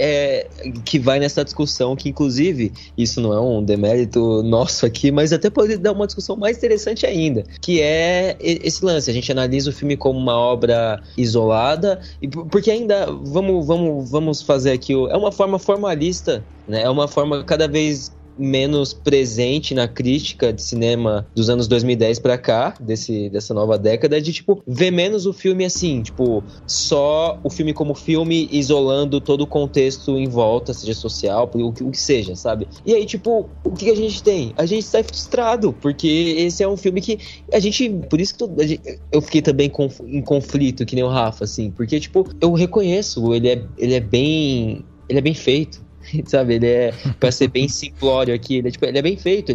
Que vai nessa discussão que, inclusive, isso não é um demérito nosso aqui, mas até pode dar uma discussão mais interessante ainda, que é esse lance. A gente analisa o filme como uma obra isolada, porque ainda, vamos fazer aqui, é uma forma formalista, né? É uma forma cada vez menos presente na crítica de cinema dos anos 2010 pra cá, dessa nova década, de, tipo, ver menos o filme assim, tipo, só o filme como filme, isolando todo o contexto em volta, seja social, o que seja, sabe? E aí, tipo, o que a gente tem? A gente sai frustrado, porque esse é um filme que a gente, por isso que eu fiquei também em conflito, que nem o Rafa, assim, porque, tipo, eu reconheço, ele é bem feito. Sabe, pra ser bem simplório aqui, ele é bem feito,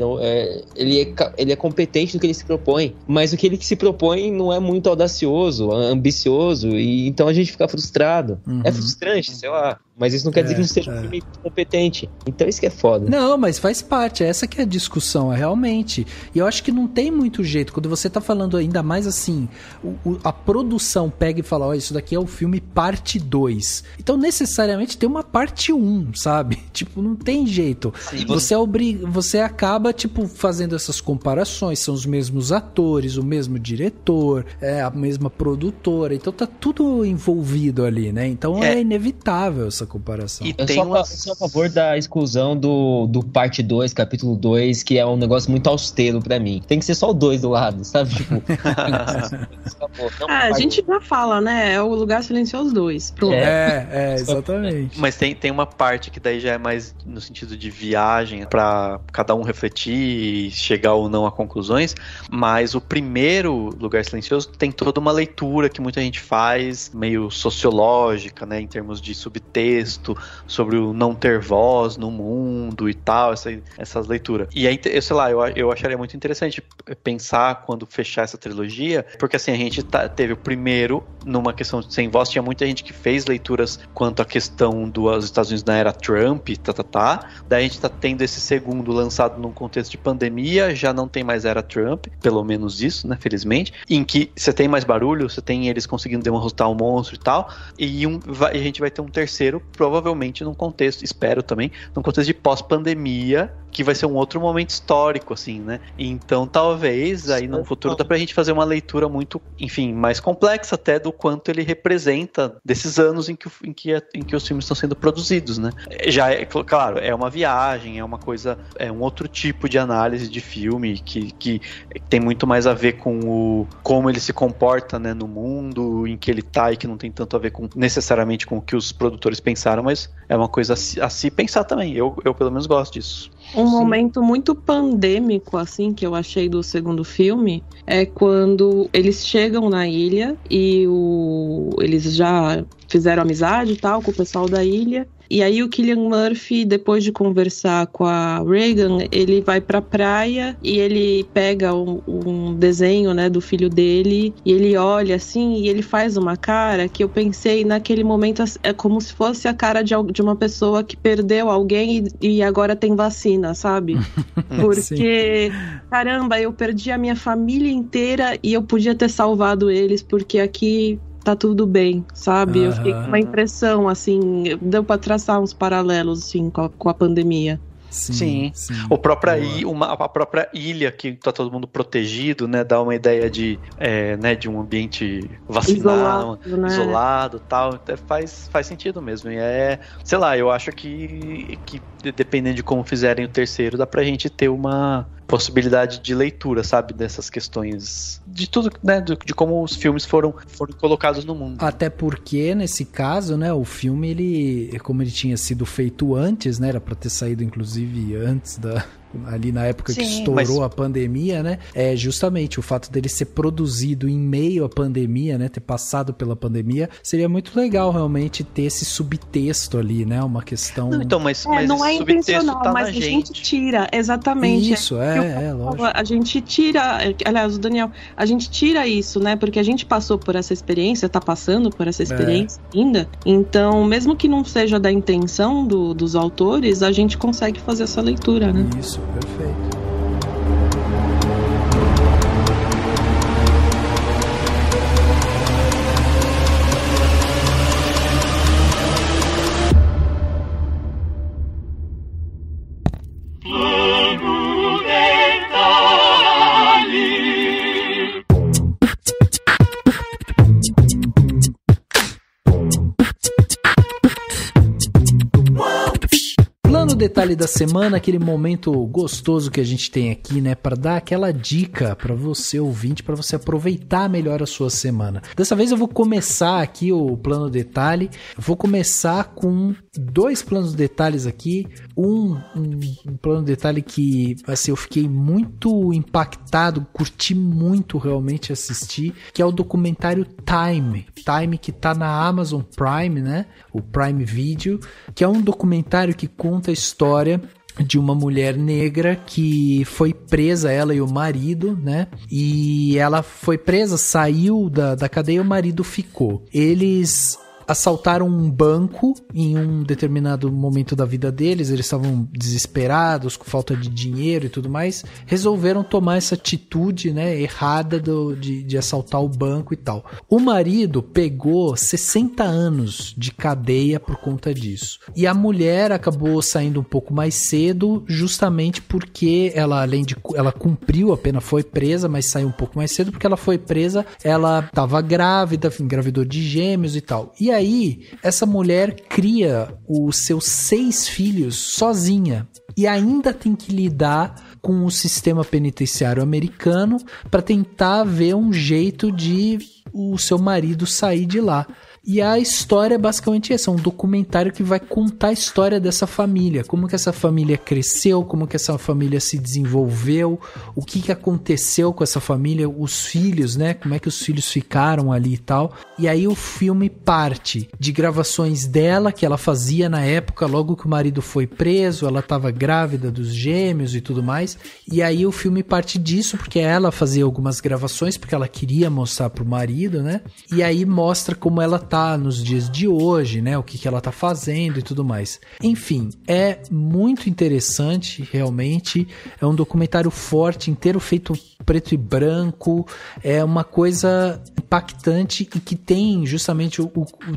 ele é competente no que ele se propõe, mas o que ele se propõe não é muito audacioso, ambicioso, e então a gente fica frustrado. É frustrante, sei lá, mas isso não quer dizer que não seja um filme competente, então isso que é foda. Não, mas faz parte, essa que é a discussão, realmente, e eu acho que não tem muito jeito, quando você tá falando ainda mais assim, a produção pega e fala, ó, isso daqui é o filme parte 2, então necessariamente tem uma parte 1, sabe? Tipo, não tem jeito. Sim, você acaba, tipo, fazendo essas comparações, são os mesmos atores, o mesmo diretor, a mesma produtora, então tá tudo envolvido ali, né? Então é inevitável essa comparação. Eu sou a favor da exclusão do parte 2, capítulo 2, que é um negócio muito austero pra mim. Tem que ser só o 2 do lado, sabe? Tipo, a gente já fala, né? É o Lugar Silencioso 2. Pronto. Exatamente. Mas tem uma parte que daí já é mais no sentido de viagem pra cada um refletir e chegar ou não a conclusões, mas o primeiro Lugar Silencioso tem toda uma leitura que muita gente faz, meio sociológica, né, em termos de subtexto, sobre o não ter voz no mundo e tal, essas leituras. E aí, eu acharia muito interessante pensar quando fechar essa trilogia, porque assim, a gente teve o primeiro, numa questão de sem voz, tinha muita gente que fez leituras quanto à questão dos Estados Unidos na era Trump, daí a gente tá tendo esse segundo lançado num contexto de pandemia, já não tem mais era Trump, pelo menos isso, né, felizmente, em que você tem mais barulho, você tem eles conseguindo derrotar um monstro e tal, e a gente vai ter um terceiro, provavelmente num contexto, espero também, num contexto de pós-pandemia, que vai ser um outro momento histórico, assim, né? Então, talvez, aí no futuro dá pra gente fazer uma leitura muito, enfim, mais complexa até do quanto ele representa desses anos em que os filmes estão sendo produzidos, né? Já é, claro, é uma viagem, é uma coisa, é um outro tipo de análise de filme que tem muito mais a ver com como ele se comporta, né, no mundo em que ele tá e que não tem tanto a ver necessariamente com o que os produtores pensaram, mas é uma coisa a se pensar também. Eu pelo menos gosto disso. Um momento muito pandêmico, assim, que eu achei do segundo filme, é quando eles chegam na ilha e eles já fizeram amizade e tal com o pessoal da ilha. E aí o Cillian Murphy, depois de conversar com a Regan, ele vai pra praia e ele pega um desenho, né, do filho dele, e ele olha assim e ele faz uma cara que eu pensei naquele momento, é como se fosse a cara de uma pessoa que perdeu alguém e agora tem vacina, sabe? Porque, caramba, eu perdi a minha família inteira e eu podia ter salvado eles, porque aqui tá tudo bem, sabe? Eu fiquei com uma impressão, assim, deu pra traçar uns paralelos, assim, com a pandemia. Sim. A própria ilha que tá todo mundo protegido, né? Dá uma ideia de um ambiente vacinado, isolado, tal. Faz sentido mesmo. E sei lá, eu acho que dependendo de como fizerem o terceiro, dá pra gente ter uma possibilidade de leitura, sabe, dessas questões de tudo, né, de como os filmes foram colocados no mundo. Até porque, nesse caso, né, o filme, como ele tinha sido feito antes, né, era pra ter saído, inclusive, antes ali na época que estourou a pandemia, né, é justamente o fato dele ser produzido em meio à pandemia, né, ter passado pela pandemia, seria muito legal realmente ter esse subtexto ali, né, uma questão... Não, então, mas não é intencional, tá, mas a gente tira, exatamente. Isso, lógico. A gente tira, aliás, o Daniel, a gente tira isso, né, porque a gente passou por essa experiência, tá passando por essa experiência ainda, então, mesmo que não seja da intenção dos autores, a gente consegue fazer essa leitura, né? Isso. Perfeito. Plano Detalhe da semana, aquele momento gostoso que a gente tem aqui, né, para dar aquela dica para você ouvinte, para você aproveitar melhor a sua semana. Dessa vez eu vou começar aqui o Plano Detalhe, vou começar com 2 planos detalhes aqui, um plano detalhe que, assim, eu fiquei muito impactado, curti muito realmente assistir, que é o documentário Time, que tá na Amazon Prime, né, o Prime Video, que é um documentário que conta a história de uma mulher negra que foi presa, ela e o marido, né? E ela foi presa, saiu da cadeia e o marido ficou. Eles assaltaram um banco em um determinado momento da vida deles, eles estavam desesperados, com falta de dinheiro e tudo mais, resolveram tomar essa atitude, né, errada de assaltar o banco e tal. O marido pegou 60 anos de cadeia por conta disso. E a mulher acabou saindo um pouco mais cedo, justamente porque ela, ela cumpriu a pena, foi presa, mas saiu um pouco mais cedo, porque ela foi presa, ela estava grávida, engravidou de gêmeos e tal. E aí, essa mulher cria os seus 6 filhos sozinha e ainda tem que lidar com o sistema penitenciário americano para tentar ver um jeito de o seu marido sair de lá. E a história é basicamente essa, um documentário que vai contar a história dessa família, como que essa família cresceu, como que essa família se desenvolveu, o que aconteceu com essa família, os filhos, né, como é que os filhos ficaram ali e tal. E aí o filme parte de gravações dela, que ela fazia na época, logo que o marido foi preso, ela estava grávida dos gêmeos e tudo mais, e aí o filme parte disso, porque ela fazia algumas gravações, porque ela queria mostrar pro marido, né, e aí mostra como ela tá nos dias de hoje, né? O que ela tá fazendo e tudo mais. Enfim, é muito interessante, realmente. É um documentário forte, inteiro feito preto e branco. É uma coisa impactante e que tem justamente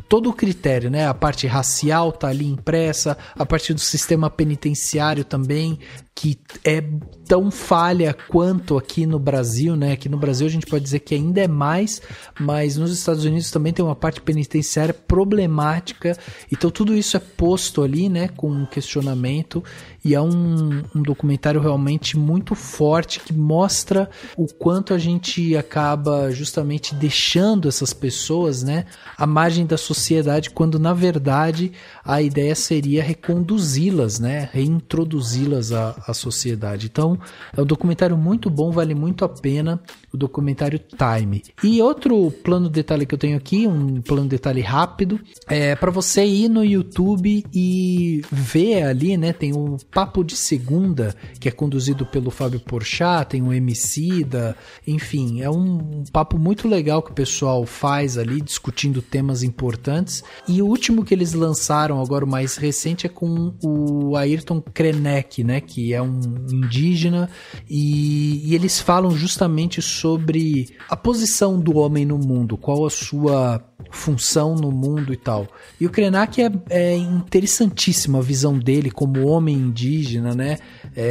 todo o critério, né? A parte racial tá ali impressa, a parte do sistema penitenciário também, que é tão falha quanto aqui no Brasil, né? Aqui no Brasil a gente pode dizer que ainda é mais, mas nos Estados Unidos também tem uma parte penitenciária problemática, então tudo isso é posto ali, né? Com um questionamento, e é um documentário realmente muito forte que mostra o quanto a gente acaba justamente deixando essas pessoas, né? À margem da sociedade, quando na verdade a ideia seria reconduzi-las, né? Reintroduzi-las à sociedade. Então, é um documentário muito bom, vale muito a pena, o documentário Time. E outro plano detalhe que eu tenho aqui, um plano detalhe rápido, é para você ir no YouTube e ver ali, né? Tem o Papo de Segunda, que é conduzido pelo Fábio Porchat, tem o Emicida, enfim, é um papo muito legal que o pessoal faz ali, discutindo temas importantes. E o último que eles lançaram, agora o mais recente, é com o Ayrton Krenek, né? Que é um indígena, e eles falam justamente sobre a posição do homem no mundo, qual a sua função no mundo e tal. E o Krenak é interessantíssima a visão dele como homem indígena, né?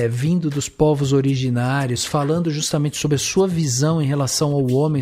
Vindo dos povos originários, falando justamente sobre a sua visão em relação ao homem,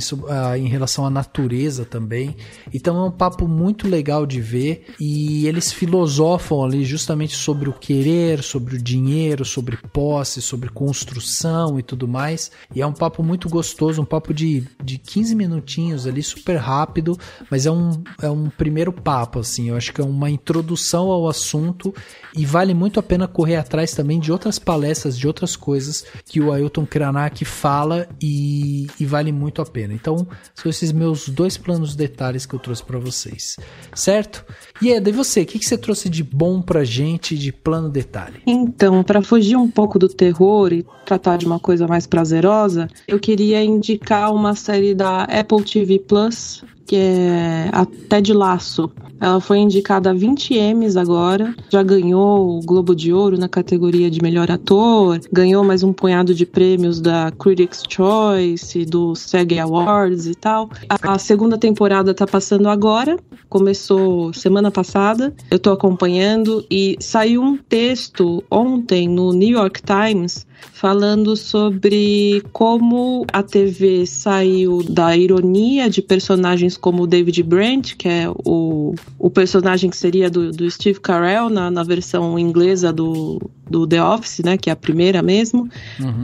em relação à natureza também. Então é um papo muito legal de ver, e eles filosofam ali justamente sobre o querer, sobre o dinheiro, sobre posse, sobre construção e tudo mais. E é um papo muito gostoso, um papo de 15 minutinhos ali, super rápido, mas é um primeiro papo, assim. Eu acho que é uma introdução ao assunto, e vale muito a pena correr atrás também de outras palestras, de outras coisas que o Ayrton Krenak fala, e vale muito a pena. Então, são esses meus 2 planos detalhes que eu trouxe para vocês, certo? E Eda, e você? O que você trouxe de bom pra gente de plano detalhe? Então, para fugir um pouco do terror e tratar de uma coisa mais prazerosa, eu queria indicar uma série da Apple TV Plus, que é a Ted Lasso. Ela foi indicada a 20 Emmys agora, já ganhou o Globo de Ouro na categoria de melhor ator, ganhou mais um punhado de prêmios da Critics' Choice, do SAG Awards e tal. A segunda temporada tá passando agora, começou semana passada, eu tô acompanhando, e saiu um texto ontem no New York Times falando sobre como a TV saiu da ironia de personagens como o David Brent, que é o o personagem que seria do Steve Carell na versão inglesa do The Office, né, que é a primeira mesmo,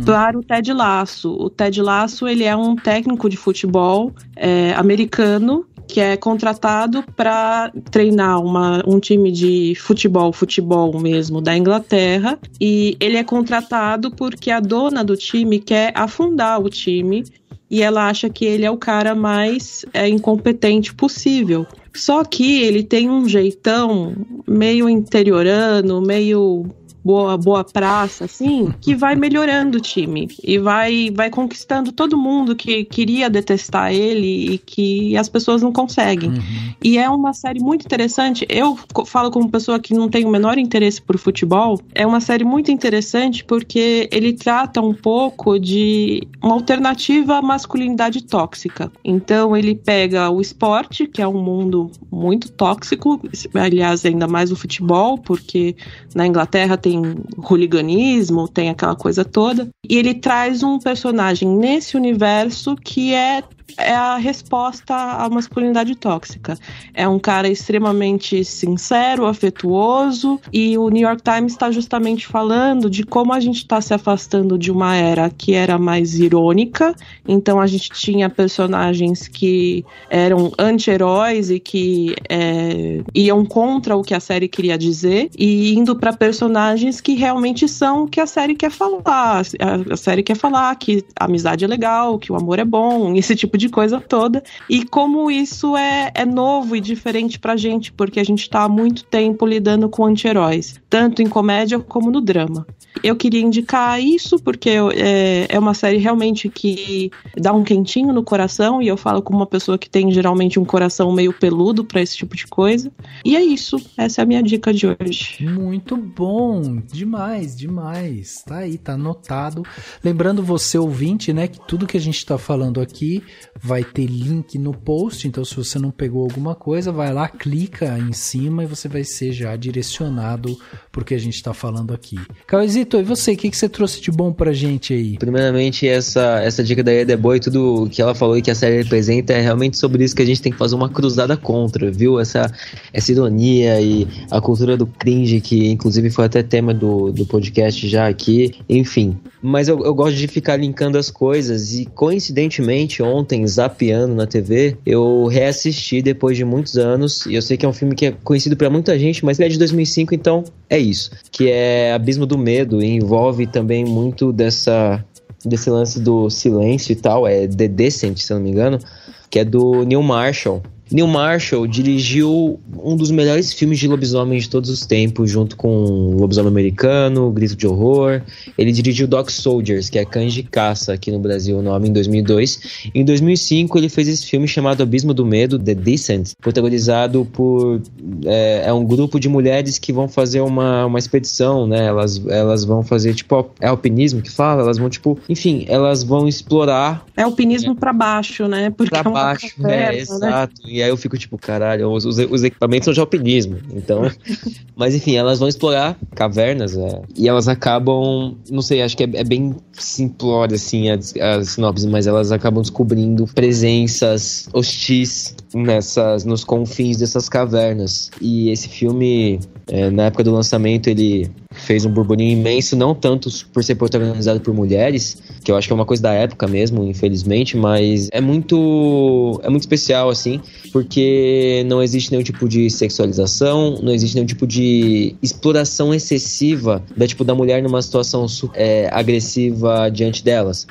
para o Ted Lasso. O Ted Lasso, ele é um técnico de futebol americano que é contratado para treinar um time de futebol mesmo da Inglaterra, e ele é contratado porque a dona do time quer afundar o time e ela acha que ele é o cara mais incompetente possível. Só que ele tem um jeitão meio interiorano, meio boa praça, assim, que vai melhorando o time e vai conquistando todo mundo que queria detestar ele e que as pessoas não conseguem. E é uma série muito interessante. Eu falo como pessoa que não tem o menor interesse por futebol. É uma série muito interessante porque ele trata um pouco de uma alternativa à masculinidade tóxica. Então ele pega o esporte, que é um mundo muito tóxico, aliás, ainda mais o futebol, porque na Inglaterra tem hooliganismo, tem aquela coisa toda, e ele traz um personagem nesse universo que é a resposta à masculinidade tóxica. É um cara extremamente sincero, afetuoso, e o New York Times está justamente falando de como a gente está se afastando de uma era que era mais irônica. Então a gente tinha personagens que eram anti-heróis e que iam contra o que a série queria dizer, e indo para personagens que realmente são o que a série quer falar. A série quer falar que a amizade é legal, que o amor é bom, esse tipo de coisa toda, e como isso é novo e diferente pra gente, porque a gente tá há muito tempo lidando com anti-heróis, tanto em comédia como no drama. Eu queria indicar isso porque é uma série realmente que dá um quentinho no coração, e eu falo como uma pessoa que tem geralmente um coração meio peludo pra esse tipo de coisa. E é isso, essa é a minha dica de hoje. Muito bom, demais. Tá aí, tá anotado. Lembrando você, ouvinte, né, que tudo que a gente tá falando aqui vai ter link no post, então se você não pegou alguma coisa, vai lá, clica em cima e você vai ser já direcionado pro que a gente tá falando aqui. Cauezito, e você, o que você trouxe de bom pra gente aí? Primeiramente, essa dica da Eda é boa, e tudo que ela falou e que a série representa é realmente sobre isso que a gente tem que fazer uma cruzada contra, viu? Essa ironia e a cultura do cringe, que inclusive foi até tema do podcast já aqui, enfim. Mas eu gosto de ficar linkando as coisas, e coincidentemente ontem, zapeando na TV, eu reassisti depois de muitos anos, e eu sei que é um filme que é conhecido pra muita gente, mas ele é de 2005, então é isso, que é Abismo do Medo, e envolve também muito desse lance do silêncio e tal, é The Descent, se eu não me engano, que é do Neil Marshall. Neil Marshall dirigiu um dos melhores filmes de lobisomem de todos os tempos, junto com Lobisomem Americano, Grito de Horror. Ele dirigiu Dog Soldiers, que é Cães de Caça aqui no Brasil, o nome, em 2002. Em 2005 ele fez esse filme chamado Abismo do Medo, The Descent, protagonizado por um grupo de mulheres que vão fazer uma expedição, né? Elas vão fazer, tipo, é alpinismo que fala? Elas vão, tipo, enfim, elas vão explorar... É alpinismo pra baixo, né? Porque pra baixo, caverna, exato. Né? E aí eu fico tipo, caralho, os equipamentos são de alpinismo, então... Mas enfim, elas vão explorar cavernas, e elas acabam, não sei, acho que é bem simplória, assim, a sinopse, mas elas acabam descobrindo presenças hostis nos confins dessas cavernas. E esse filme, na época do lançamento, ele fez um burburinho imenso, não tanto por ser protagonizado por mulheres, que eu acho que é uma coisa da época mesmo, infelizmente, mas é muito especial, assim, porque não existe nenhum tipo de sexualização, não existe nenhum tipo de exploração excessiva da mulher numa situação agressiva diante delas.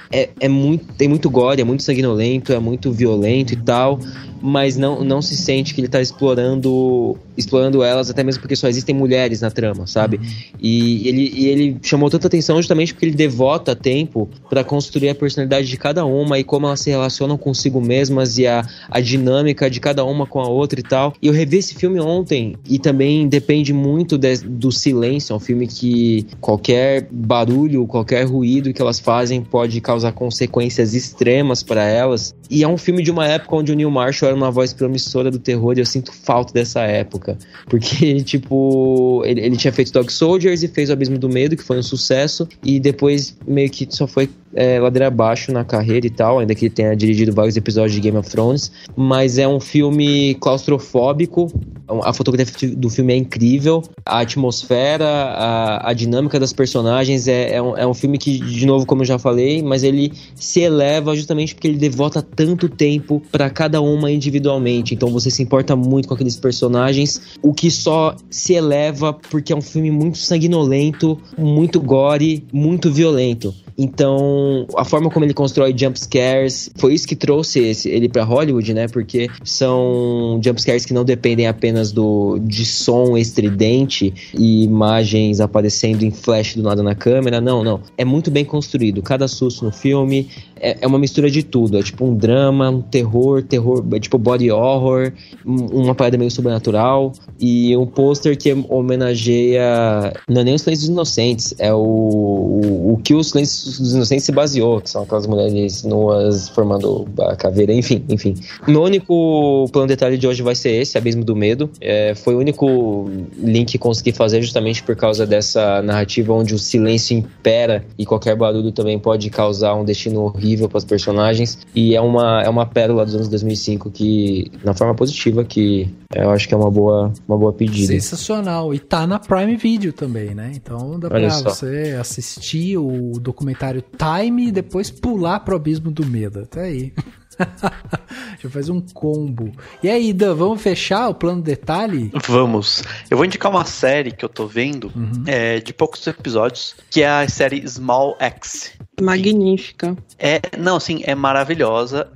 Tem muito gore, é muito sanguinolento, é muito violento e tal, mas não se sente que ele tá explorando elas, até mesmo porque só existem mulheres na trama, sabe? E ele chamou tanta atenção justamente porque ele devota tempo pra construir a personalidade de cada uma e como elas se relacionam consigo mesmas e a dinâmica de cada uma com a outra e tal. E eu revi esse filme ontem e também depende muito do silêncio. É um filme que qualquer barulho, qualquer ruído que elas fazem pode causar consequências extremas pra elas. E é um filme de uma época onde o Neil Marshall era uma voz promissora do terror, e eu sinto falta dessa época. Porque, tipo, ele tinha feito Dog Soldiers e fez o Abismo do Medo, que foi um sucesso, e depois meio que só foi ladeira abaixo na carreira e tal, ainda que ele tenha dirigido vários episódios de Game of Thrones, mas é um filme claustrofóbico, A fotografia do filme é incrível, a atmosfera, a dinâmica das personagens é um filme que, de novo, como eu já falei, mas ele se eleva justamente porque ele devota tanto tempo para cada uma individualmente. Então você se importa muito com aqueles personagens, o que só se eleva porque é um filme muito sanguinolento, muito gore, muito violento. Então, a forma como ele constrói jump scares, foi isso que trouxe ele pra Hollywood, né? Porque são jump scares que não dependem apenas de som estridente e imagens aparecendo em flash do nada na câmera. Não. É muito bem construído. Cada susto no filme é uma mistura de tudo. É tipo um drama, um terror, é tipo body horror, uma parada meio sobrenatural. E um pôster que homenageia, não é nem os Silêncios dos Inocentes, é o que os Silêncios dos Inocentes se baseou, que são aquelas mulheres nuas formando a caveira, enfim. Meu único plano de detalhe de hoje vai ser esse, Abismo do Medo. Foi o único link que consegui fazer justamente por causa dessa narrativa onde o silêncio impera e qualquer barulho também pode causar um destino horrível para os personagens. E é uma pérola dos anos 2005 que, na forma positiva, que eu acho que é uma boa pedida. Sensacional. E tá na Prime Video também, né? Então dá pra você assistir o documentário Time e depois pular pro Abismo do Medo. Até aí. Já faz um combo. E aí, Dan, vamos fechar o plano detalhe? Vamos. Eu vou indicar uma série que eu tô vendo, de poucos episódios, que é a série Small Axe. Magnífica. É maravilhosa.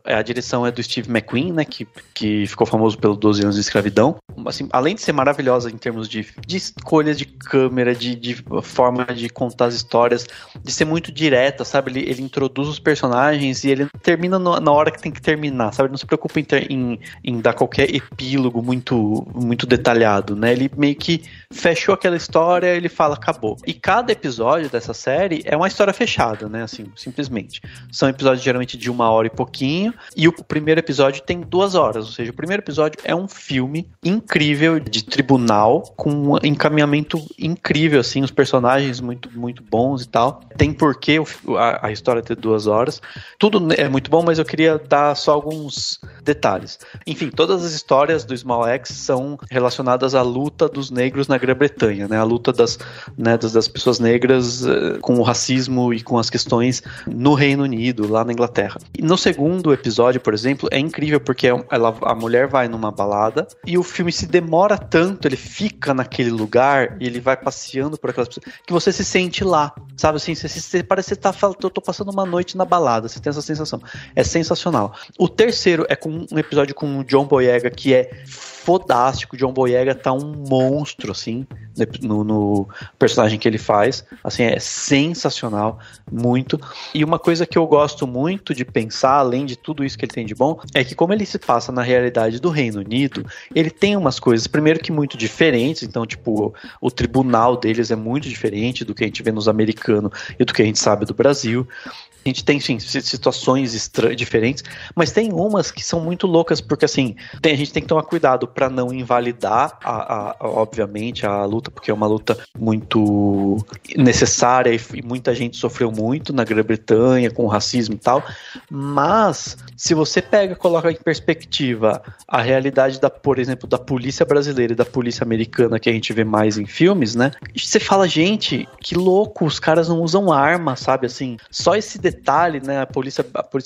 A direção é do Steve McQueen, né, que ficou famoso pelo 12 anos de escravidão. Assim, além de ser maravilhosa em termos de escolhas de câmera, de forma de contar as histórias, de ser muito direta, sabe? Ele introduz os personagens e ele termina na hora que tem que terminar, sabe? Ele não se preocupa em dar qualquer epílogo muito, muito detalhado, né? Ele meio que fechou aquela história, ele fala, acabou. E cada episódio dessa série é uma história fechada, né? Assim, simplesmente. São episódios geralmente de 1 hora e pouquinho, e o primeiro episódio tem 2 horas, ou seja, o primeiro episódio é um filme incrível de tribunal, com um encaminhamento incrível, assim, os personagens muito, muito bons e tal. Tem porquê a história ter 2 horas. Tudo é muito bom, mas eu queria dar só alguns detalhes. Enfim, todas as histórias do Small Axe são relacionadas à luta dos negros na Grã-Bretanha, né? A luta das pessoas negras com o racismo e com as questões no Reino Unido, lá na Inglaterra. E no segundo episódio, por exemplo, é incrível porque a mulher vai numa balada e o filme se demora tanto, ele fica naquele lugar e ele vai passeando por aquelas pessoas, que você se sente lá, sabe assim, parece que você tá falando, eu tô passando uma noite na balada, você tem essa sensação. É sensacional. O terceiro é com um episódio com o John Boyega, que é fodástico. O John Boyega tá um monstro, assim, no personagem que ele faz. Assim, é sensacional, muito. E uma coisa que eu gosto muito de pensar, além de tudo isso que ele tem de bom, é que como ele se passa na realidade do Reino Unido, ele tem umas coisas, primeiro que muito diferentes, então, tipo, o tribunal deles é muito diferente do que a gente vê nos americanos e do que a gente sabe do Brasil. A gente tem, sim, situações diferentes, mas tem umas que são muito loucas, porque assim, a gente tem que tomar cuidado para não invalidar, obviamente, a luta, porque é uma luta muito necessária e muita gente sofreu muito na Grã-Bretanha com o racismo e tal, mas se você coloca em perspectiva a realidade, por exemplo, da polícia brasileira e da polícia americana, que a gente vê mais em filmes, né, você fala, gente, que louco, os caras não usam arma, sabe, assim, só esse detalhe, né, a polícia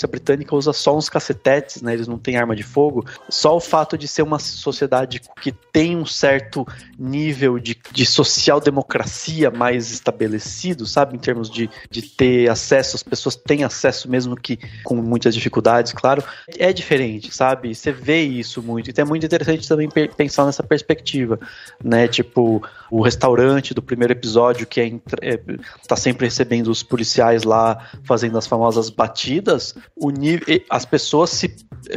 britânica usa só uns cacetetes, né, eles não têm arma de fogo, só o fato de ser uma sociedade que tem um certo nível de social-democracia mais estabelecido, sabe, em termos de ter acesso, as pessoas têm acesso mesmo que com muitas dificuldades, claro, é diferente, sabe, você vê isso muito, então é muito interessante também pensar nessa perspectiva, né, tipo, o restaurante do primeiro episódio que tá sempre recebendo os policiais lá, fazendo as famosas batidas, as pessoas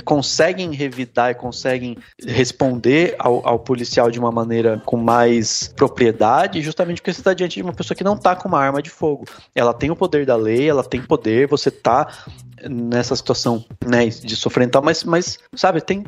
conseguem revidar e conseguem responder ao policial de uma maneira com mais propriedade, justamente porque você está diante de uma pessoa que não está com uma arma de fogo. Ela tem o poder da lei, ela tem poder, você está nessa situação, né, de sofrer e tal, mas sabe, tem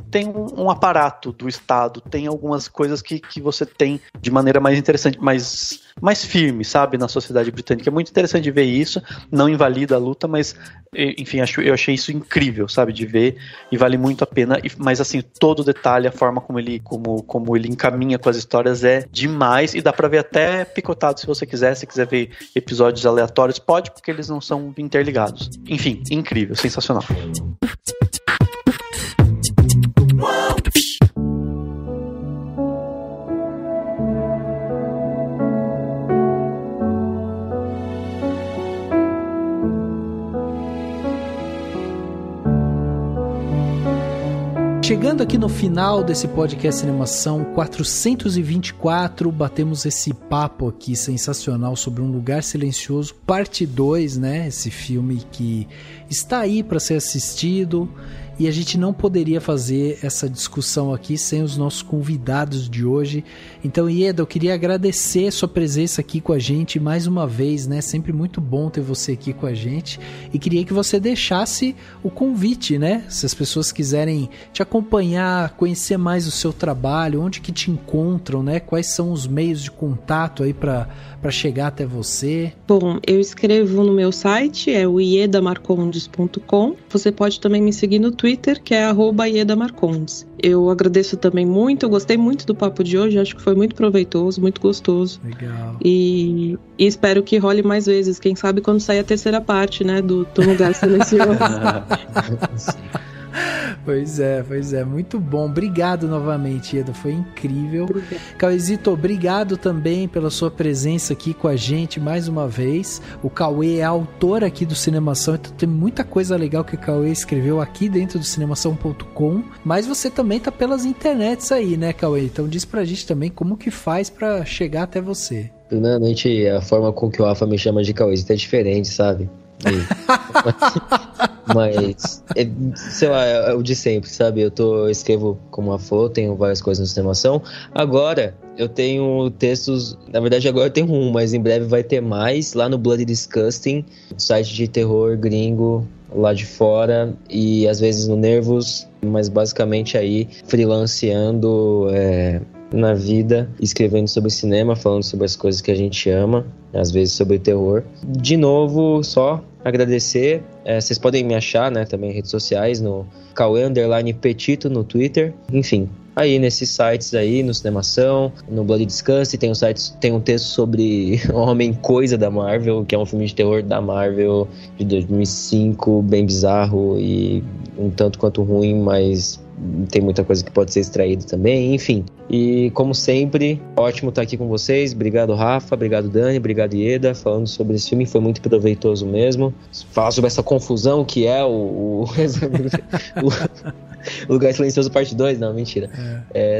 um aparato do Estado, tem algumas coisas que você tem de maneira mais interessante, mais firme, sabe, na sociedade britânica. É muito interessante de ver isso, não invalida a luta, mas, enfim, eu achei isso incrível, sabe, de ver, e vale muito a pena, mas assim, todo o detalhe, a forma como ele encaminha com as histórias é demais, e dá pra ver até picotado se você quiser, se quiser ver episódios aleatórios, pode, porque eles não são interligados. Enfim, incrível, sensacional. Chegando aqui no final desse podcast Cinemação 424, batemos esse papo aqui sensacional sobre Um Lugar Silencioso, parte 2, né? Esse filme que está aí para ser assistido, e a gente não poderia fazer essa discussão aqui sem os nossos convidados de hoje. Então, Ieda, eu queria agradecer sua presença aqui com a gente mais uma vez, né? Sempre muito bom ter você aqui com a gente, e queria que você deixasse o convite, né? Se as pessoas quiserem te acompanhar, conhecer mais o seu trabalho, onde que te encontram, né? Quais são os meios de contato aí para chegar até você? Bom, eu escrevo no meu site, é o iedamarcondes.com. Você pode também me seguir no Twitter, que é @iedamarcondes. Eu agradeço também muito, eu gostei muito do papo de hoje, acho que foi muito proveitoso, muito gostoso. Legal. E espero que role mais vezes, quem sabe quando sair a terceira parte, né, do Lugar Silencioso. Pois é, muito bom. Obrigado novamente, Ieda, foi incrível. Cauêzito, obrigado também pela sua presença aqui com a gente mais uma vez. O Cauê é autor aqui do Cinemação, então tem muita coisa legal que o Cauê escreveu aqui dentro do cinemação.com, mas você também tá pelas internets aí, né, Cauê? Então diz pra gente também como que faz pra chegar até você. Primeiramente, a forma com que o Rafa me chama de Cauêzito é diferente, sabe? Mas, sei lá, é o de sempre, sabe? Eu escrevo como a Flor, tenho várias coisas no Cinemação. Agora, eu tenho textos, na verdade agora eu tenho um, mas em breve vai ter mais, lá no Bloody Disgusting, site de terror gringo lá de fora, e às vezes no Nervos, mas basicamente aí freelanceando na vida, escrevendo sobre cinema, falando sobre as coisas que a gente ama, às vezes sobre terror. De novo, só agradecer. Vocês podem me achar, né, também em redes sociais, no Cauê_Petito no Twitter. Enfim, aí nesses sites aí, no Cinemação, no Bloody Disgust, tem um texto sobre Homem-Coisa da Marvel, que é um filme de terror da Marvel de 2005, bem bizarro e um tanto quanto ruim, mas tem muita coisa que pode ser extraída também, enfim. E como sempre, ótimo estar aqui com vocês. Obrigado, Rafa, obrigado, Dani, obrigado, Ieda, falando sobre esse filme, foi muito proveitoso mesmo. Falar sobre essa confusão que é o Lugar Silencioso parte 2, não, mentira.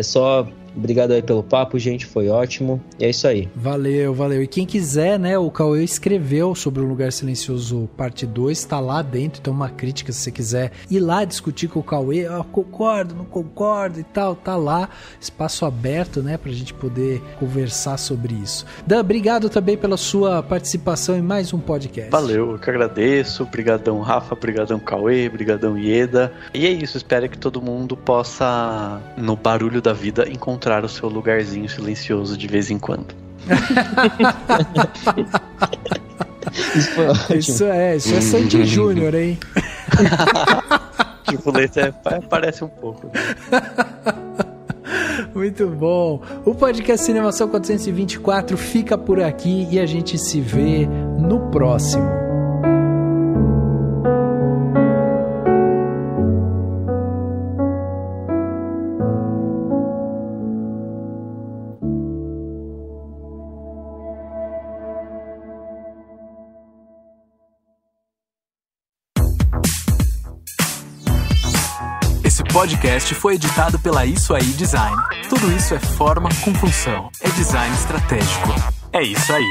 Só obrigado aí pelo papo, gente, foi ótimo. E é isso aí. Valeu. E quem quiser, né, o Cauê escreveu sobre o Lugar Silencioso parte 2, tá lá dentro, então uma crítica, se você quiser ir lá discutir com o Cauê, concordo, não concordo e tal, tá lá, espaço aberto, né, pra gente poder conversar sobre isso. Dan, obrigado também pela sua participação em mais um podcast. Valeu, eu que agradeço, brigadão Rafa, brigadão Cauê, brigadão Ieda, e é isso, espero que todo mundo possa, no barulho da vida, encontrar o seu lugarzinho silencioso de vez em quando. Isso foi ótimo. Isso é Sandy Júnior, hein? Tipo, parece um pouco. Muito bom. O podcast Cinemação 424 fica por aqui e a gente se vê no próximo. Esse podcast foi editado pela Isso Aí Design. Tudo isso é forma com função. É design estratégico. É isso aí.